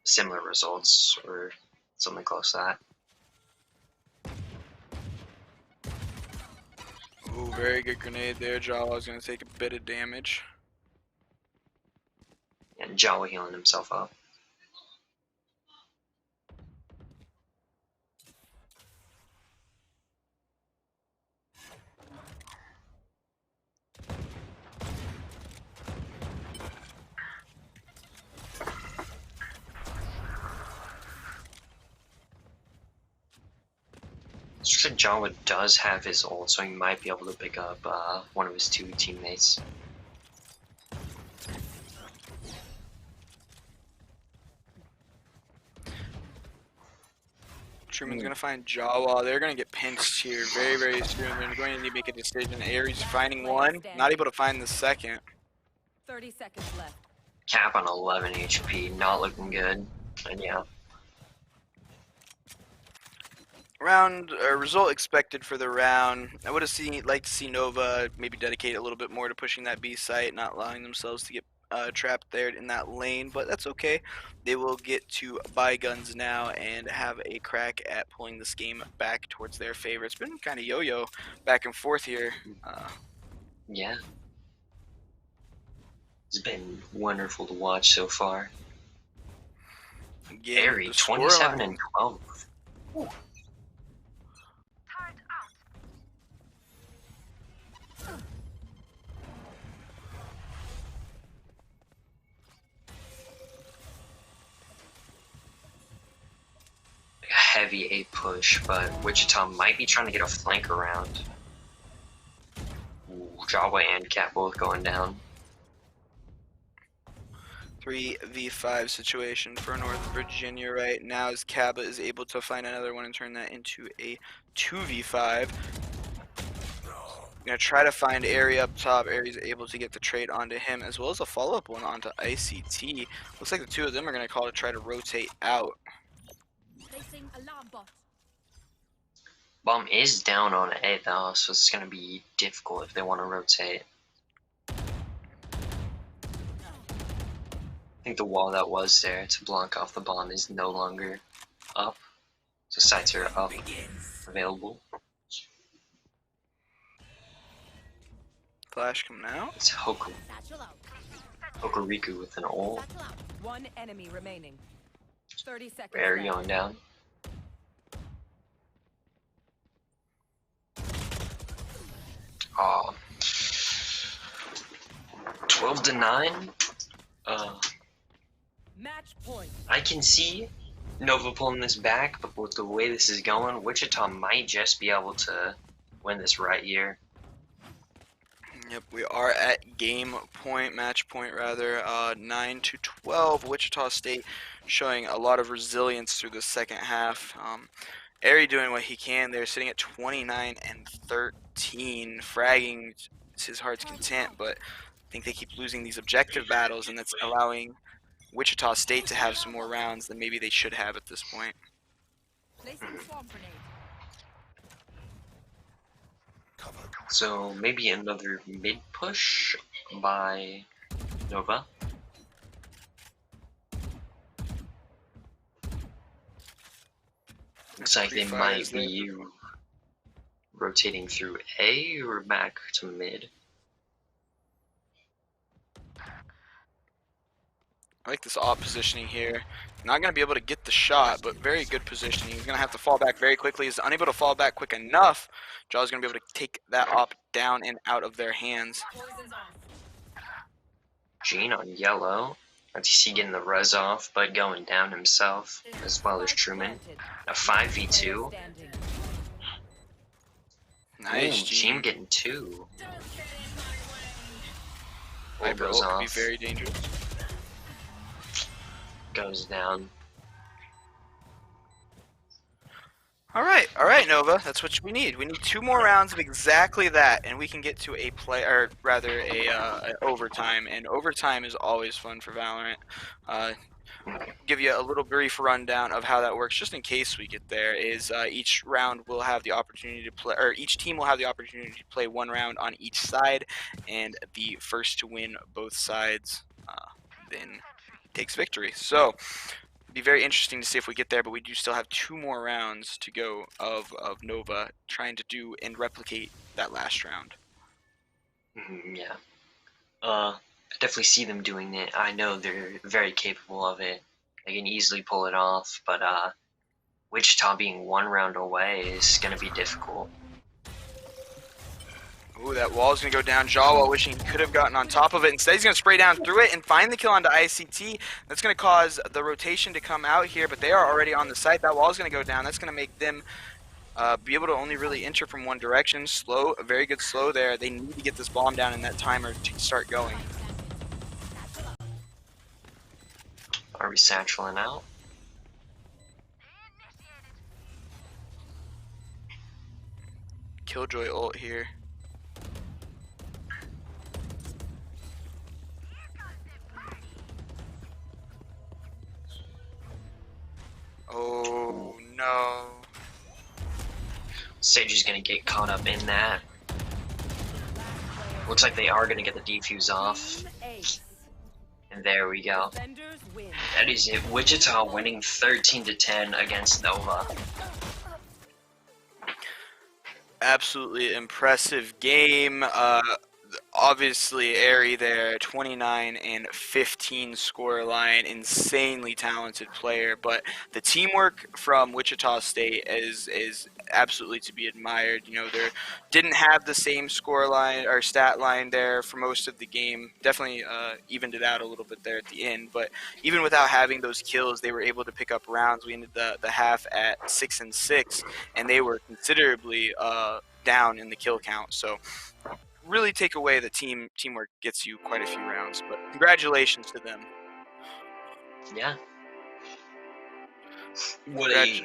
similar results or something close to that. Ooh, very good grenade there. Jawa's gonna take a bit of damage. And Jawa healing himself up. So Jawa does have his ult, so he might be able to pick up one of his 2 teammates. Truman's gonna find Jawa. They're gonna get pinched here very, very soon. They're going to need to make a decision. Aries finding one, not able to find the second. 30 seconds left. Cap on 11 HP, not looking good. And yeah. Result expected for the round. I would have liked to see Nova maybe dedicate a little bit more to pushing that B site, not allowing themselves to get trapped there in that lane, but that's okay. They will get to buy guns now and have a crack at pulling this game back towards their favor. It's been kind of yo-yo back and forth here. Yeah. It's been wonderful to watch so far. Again, Airy, 27 and 12. Ooh. heavy A push, but Wichita might be trying to get a flank around. Ooh, Jawa and Cat both going down. 3v5 situation for North Virginia right now as Kaba is able to find another one and turn that into a 2v5. Gonna try to find Airy up top. Airy's able to get the trade onto him as well as a follow-up one onto ICT. Looks like the two of them are gonna call to try to rotate out. Placing alarm bot. Bomb is down on A though, so it's gonna be difficult if they want to rotate. I think the wall that was there to block off the bomb is no longer up, so sites are up, available. Flash coming out. It's Hokuriku with an ult. One enemy remaining. 30 seconds. Airy left. going down. Oh. 12-9. Match point. I can see Nova pulling this back, but with the way this is going, Wichita might just be able to win this right here. Yep, we are at game point, match point rather, 9-12. Wichita State showing a lot of resilience through the second half. Airy doing what he can. They're sitting at 29-13, fragging his heart's content, but I think they keep losing these objective battles, and that's allowing Wichita State to have some more rounds than maybe they should have at this point. Placing swarm grenade. So maybe another mid push by Nova. Looks like they might be rotating through A or back to mid. I like this op positioning here. Not going to be able to get the shot, but very good positioning. He's going to have to fall back very quickly. He's unable to fall back quick enough. Jaw's going to be able to take that op down and out of their hands. Gene on yellow. RTC getting the res off, but going down himself, as well as Truman. A 5v2. Nice, Ooh, Gene getting 2. Ult Viper goes ult could be off. very dangerous. Goes down. All right, Nova. That's what we need. We need 2 more rounds of exactly that, and we can get to a play, or rather, a overtime. And overtime is always fun for Valorant. Give you a little brief rundown of how that works, just in case we get there. Is each round will have the opportunity to play, or each team will have the opportunity to play 1 round on each side, and the first to win both sides then takes victory. So be very interesting to see if we get there, but we do still have 2 more rounds to go of Nova trying to do and replicate that last round. Yeah. I definitely see them doing it. I know they're very capable of it. They can easily pull it off, but Wichita being 1 round away is going to be difficult. Ooh, that wall's going to go down. Jawa wishing he could have gotten on top of it. Instead, he's going to spray down through it and find the kill onto ICT. That's going to cause the rotation to come out here, but they are already on the site. That wall's going to go down. That's going to make them be able to only really enter from one direction. Slow, a very good slow there. They need to get this bomb down in that timer to start going. Are we satcheling out? Killjoy ult here. Oh no. Sage is going to get caught up in that. Looks like they are going to get the defuse off. And there we go. Defenders win. That is it. Wichita winning 13-10 against Nova. Absolutely impressive game. Obviously, Airy there, 29 and 15 score line, insanely talented player. But the teamwork from Wichita State is absolutely to be admired. You know, they didn't have the same score line or stat line there for most of the game. Definitely evened it out a little bit there at the end. But even without having those kills, they were able to pick up rounds. We ended the half at 6-6, and they were considerably down in the kill count. So really take away that teamwork gets you quite a few rounds. But congratulations to them. Yeah. What a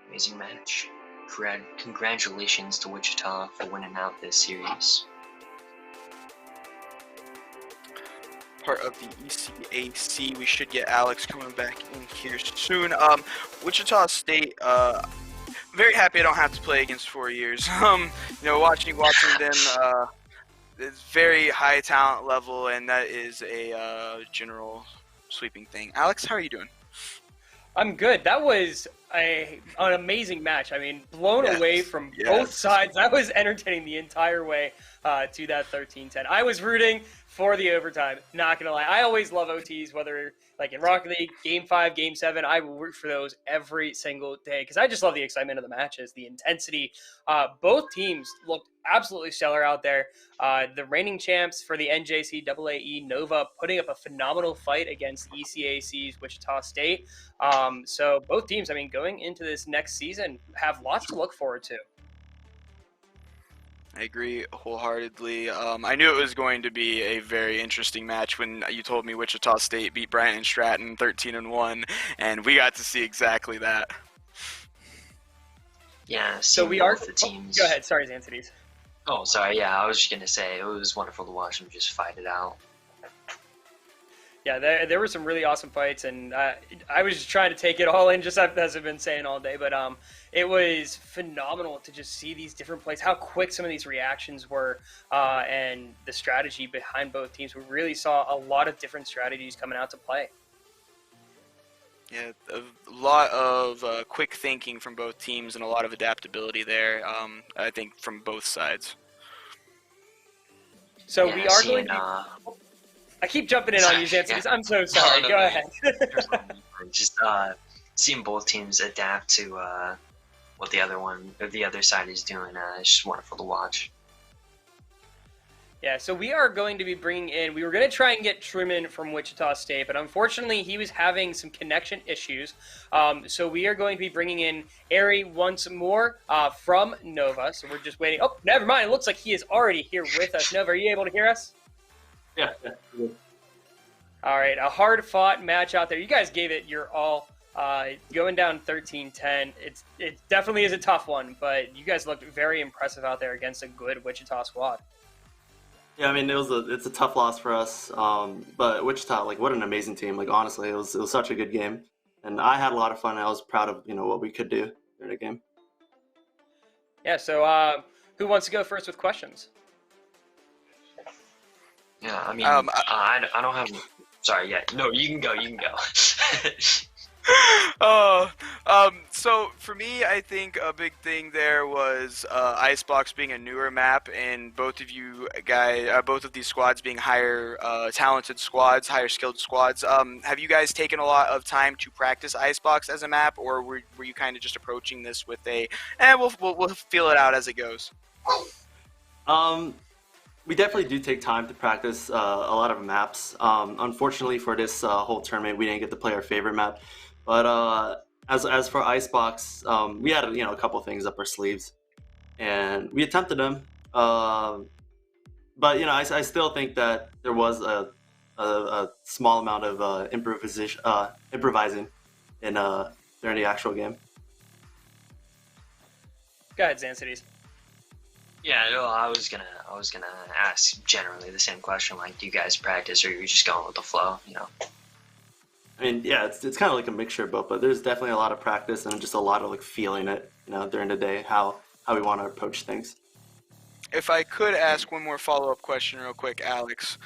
amazing match. Congratulations to Wichita for winning out this series. Part of the NJCAAE. We should get Alex coming back in here soon. Wichita State. Very happy I don't have to play against 4 years. You know, watching them. It's very high talent level, and that is a general sweeping thing. Alex, how are you doing? I'm good. That was an amazing match. I mean, blown away from both sides. That was entertaining the entire way to that 13-10. I was rooting for the overtime, not going to lie. I always love OTs, whether like in Rocket League, Game 5, Game 7. I will root for those every single day because I just love the excitement of the matches, the intensity. Both teams looked absolutely stellar out there. The reigning champs for the NJCAAE Nova putting up a phenomenal fight against ECAC's Wichita State. So both teams, I mean, going into this next season, have lots to look forward to. I agree wholeheartedly. I knew it was going to be a very interesting match when you told me Wichita State beat Bryant and Stratton 13-1, and we got to see exactly that. Yeah, so we are the teams. Go ahead, sorry, Xantides. Oh, sorry. Yeah, I was just gonna say it was wonderful to watch them just fight it out. Yeah, there were some really awesome fights, and I was just trying to take it all in, just as I've been saying all day. But it was phenomenal to just see these different plays, how quick some of these reactions were, and the strategy behind both teams. We really saw a lot of different strategies coming out to play. Yeah, a lot of quick thinking from both teams and a lot of adaptability there, I think, from both sides. So we are going to... I keep jumping in on you, Xantides. I'm so sorry. Go ahead. Just seeing both teams adapt to what the other side is doing, it's just wonderful to watch. Yeah, so we are going to be bringing in, we were going to try and get Truman from Wichita State, but unfortunately he was having some connection issues. So we are going to be bringing in Ari once more from Nova. So we're just waiting. Oh, never mind. It looks like he is already here with us. Nova, are you able to hear us? Yeah. All right, a hard-fought match out there. You guys gave it your all. Going down 13-10, it definitely is a tough one, but you guys looked very impressive out there against a good Wichita squad. Yeah, I mean it's a tough loss for us, but Wichita, like, what an amazing team. Like, honestly, it was such a good game, and I had a lot of fun. I was proud of what we could do during the game. Yeah. So who wants to go first with questions? Yeah, I mean, I don't have. Sorry, yeah, no, you can go. So for me, I think a big thing there was Icebox being a newer map, and both of you guys, both of these squads being higher talented squads, higher skilled squads. Have you guys taken a lot of time to practice Icebox as a map, or were you kind of just approaching this with a, we'll feel it out as it goes? We definitely do take time to practice a lot of maps. Unfortunately for this whole tournament, we didn't get to play our favorite map. But as for Icebox, we had a couple things up our sleeves, and we attempted them. But I still think that there was a small amount of improvising in during the actual game. Go ahead, Xantides. Yeah, no, I was gonna ask generally the same question. Like, do you guys practice, or you're just going with the flow? I mean, yeah, it's kind of like a mixture of both, but there's definitely a lot of practice and just a lot of feeling it, during the day, how we want to approach things. If I could ask one more follow-up question real quick, Alex,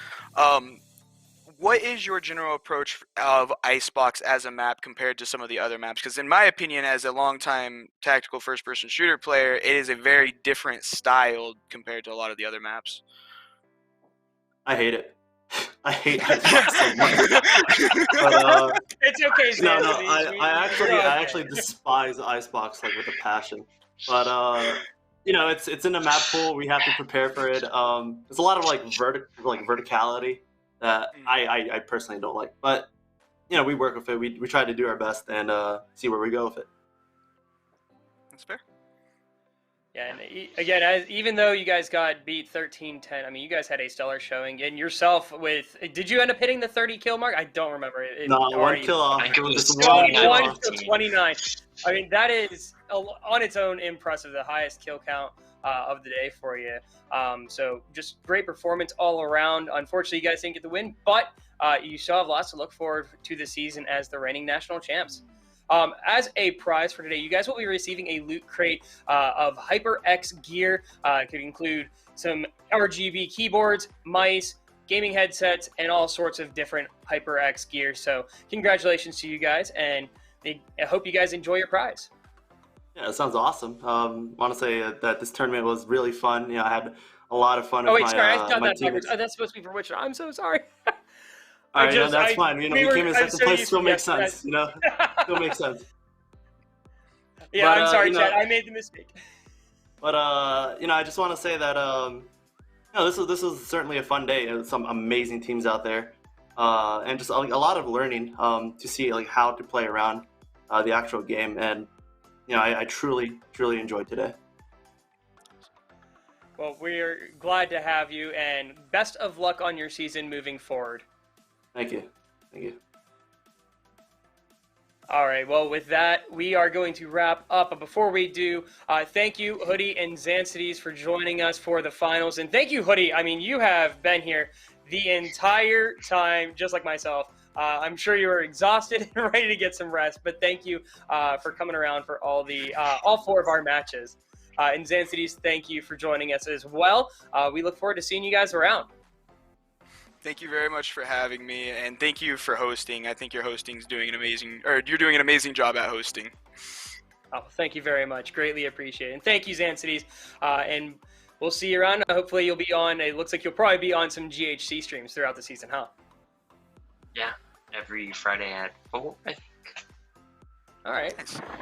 what is your general approach of Icebox as a map compared to some of the other maps? Because in my opinion, as a longtime tactical first-person shooter player, it is a very different style compared to a lot of the other maps. I hate it. I hate Icebox so much. But, it's okay, no, I actually despise Icebox with a passion. But it's in a map pool. We have to prepare for it. There's a lot of verticality that I personally don't like, but we work with it. We try to do our best and see where we go with it. That's fair. Yeah, and again, even though you guys got beat 13-10, I mean, you guys had a stellar showing. And yourself did you end up hitting the 30 kill mark? I don't remember. No, one kill off. I think it was Just 29. 29. I mean, that is on its own impressive, the highest kill count of the day for you. So just great performance all around. Unfortunately, you guys didn't get the win, but you still have lots to look forward to the season as the reigning national champs. As a prize for today, you guys will be receiving a loot crate of HyperX gear. It could include some RGB keyboards, mice, gaming headsets, and all sorts of different HyperX gear. So congratulations to you guys, and I hope you guys enjoy your prize. Yeah, it sounds awesome. I want to say that this tournament was really fun. I had a lot of fun. Oh, with wait, sorry, I got my that teammates. backwards. That's supposed to be for Wichita. I'm so sorry. All right, that's fine. We came in second place. Still makes sense. Still makes sense. Yeah, I'm sorry, Chad. I made the mistake. But I just want to say that this was certainly a fun day. There's some amazing teams out there, and just a lot of learning to see how to play around the actual game. And I truly enjoyed today. Well, we're glad to have you, and best of luck on your season moving forward. Thank you. All right, well, with that, we are going to wrap up. But before we do, thank you, Hoodie and Xancides, for joining us for the finals. And thank you, Hoodie. I mean, you have been here the entire time, just like myself. I'm sure you were exhausted and ready to get some rest, but thank you for coming around for all 4 of our matches. And Xancides, thank you for joining us as well. We look forward to seeing you guys around. Thank you very much for having me, and thank you for hosting. I think you're doing an amazing job at hosting. Oh, thank you very much. Greatly appreciate it. And thank you, Xancides. And we'll see you around. Hopefully you'll be on. It looks like you'll probably be on some GHC streams throughout the season, huh? Yeah, every Friday at 4, I think. All right.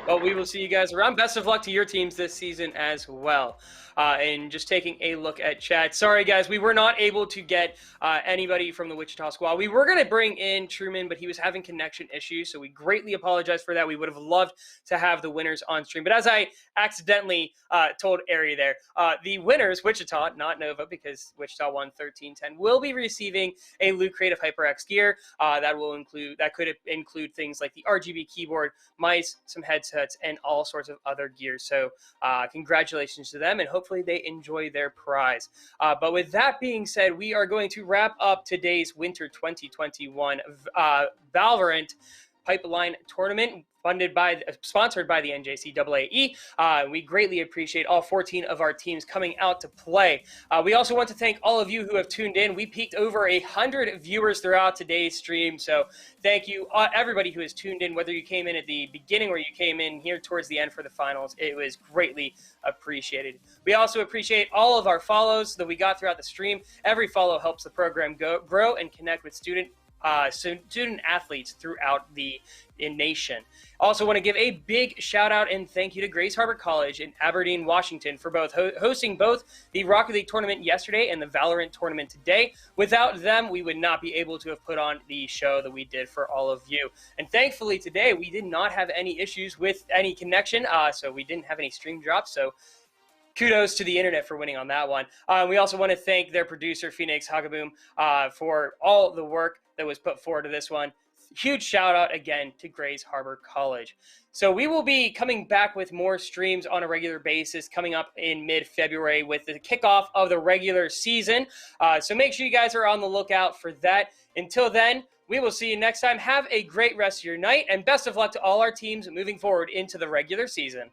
Well, we will see you guys around. Best of luck to your teams this season as well. And just taking a look at chat. Sorry, guys, we were not able to get anybody from the Wichita squad. We were going to bring in Truman, but he was having connection issues, so we greatly apologize for that. We would have loved to have the winners on stream. But as I accidentally told Ari there, the winners, Wichita, not Nova, because Wichita won 13-10, will be receiving a loot crate of HyperX gear. That could include things like the RGB keyboard, mice, some headsets, and all sorts of other gear. So congratulations to them, and hopefully they enjoy their prize. But with that being said, we are going to wrap up today's Winter 2021 Valorant Pipeline Tournament, sponsored by the NJCAAE. We greatly appreciate all 14 of our teams coming out to play. We also want to thank all of you who have tuned in. We peaked over 100 viewers throughout today's stream, so thank you everybody who has tuned in, whether you came in at the beginning or you came in here towards the end for the finals. It was greatly appreciated. We also appreciate all of our follows that we got throughout the stream. Every follow helps the program grow and connect with student athletes throughout the nation. Also want to give a big shout out and thank you to Grace Harbor College in Aberdeen, Washington for both hosting both the Rocket League tournament yesterday and the Valorant tournament today. Without them, we would not be able to have put on the show that we did for all of you. And thankfully today, we did not have any issues with any connection, so we didn't have any stream drops. So kudos to the internet for winning on that one. We also want to thank their producer, Phoenix Hagaboom, for all the work that was put forward to this one. Huge shout out again to Grays Harbor College. So we will be coming back with more streams on a regular basis coming up in mid-February with the kickoff of the regular season. So make sure you guys are on the lookout for that. Until then, we will see you next time. Have a great rest of your night, and best of luck to all our teams moving forward into the regular season.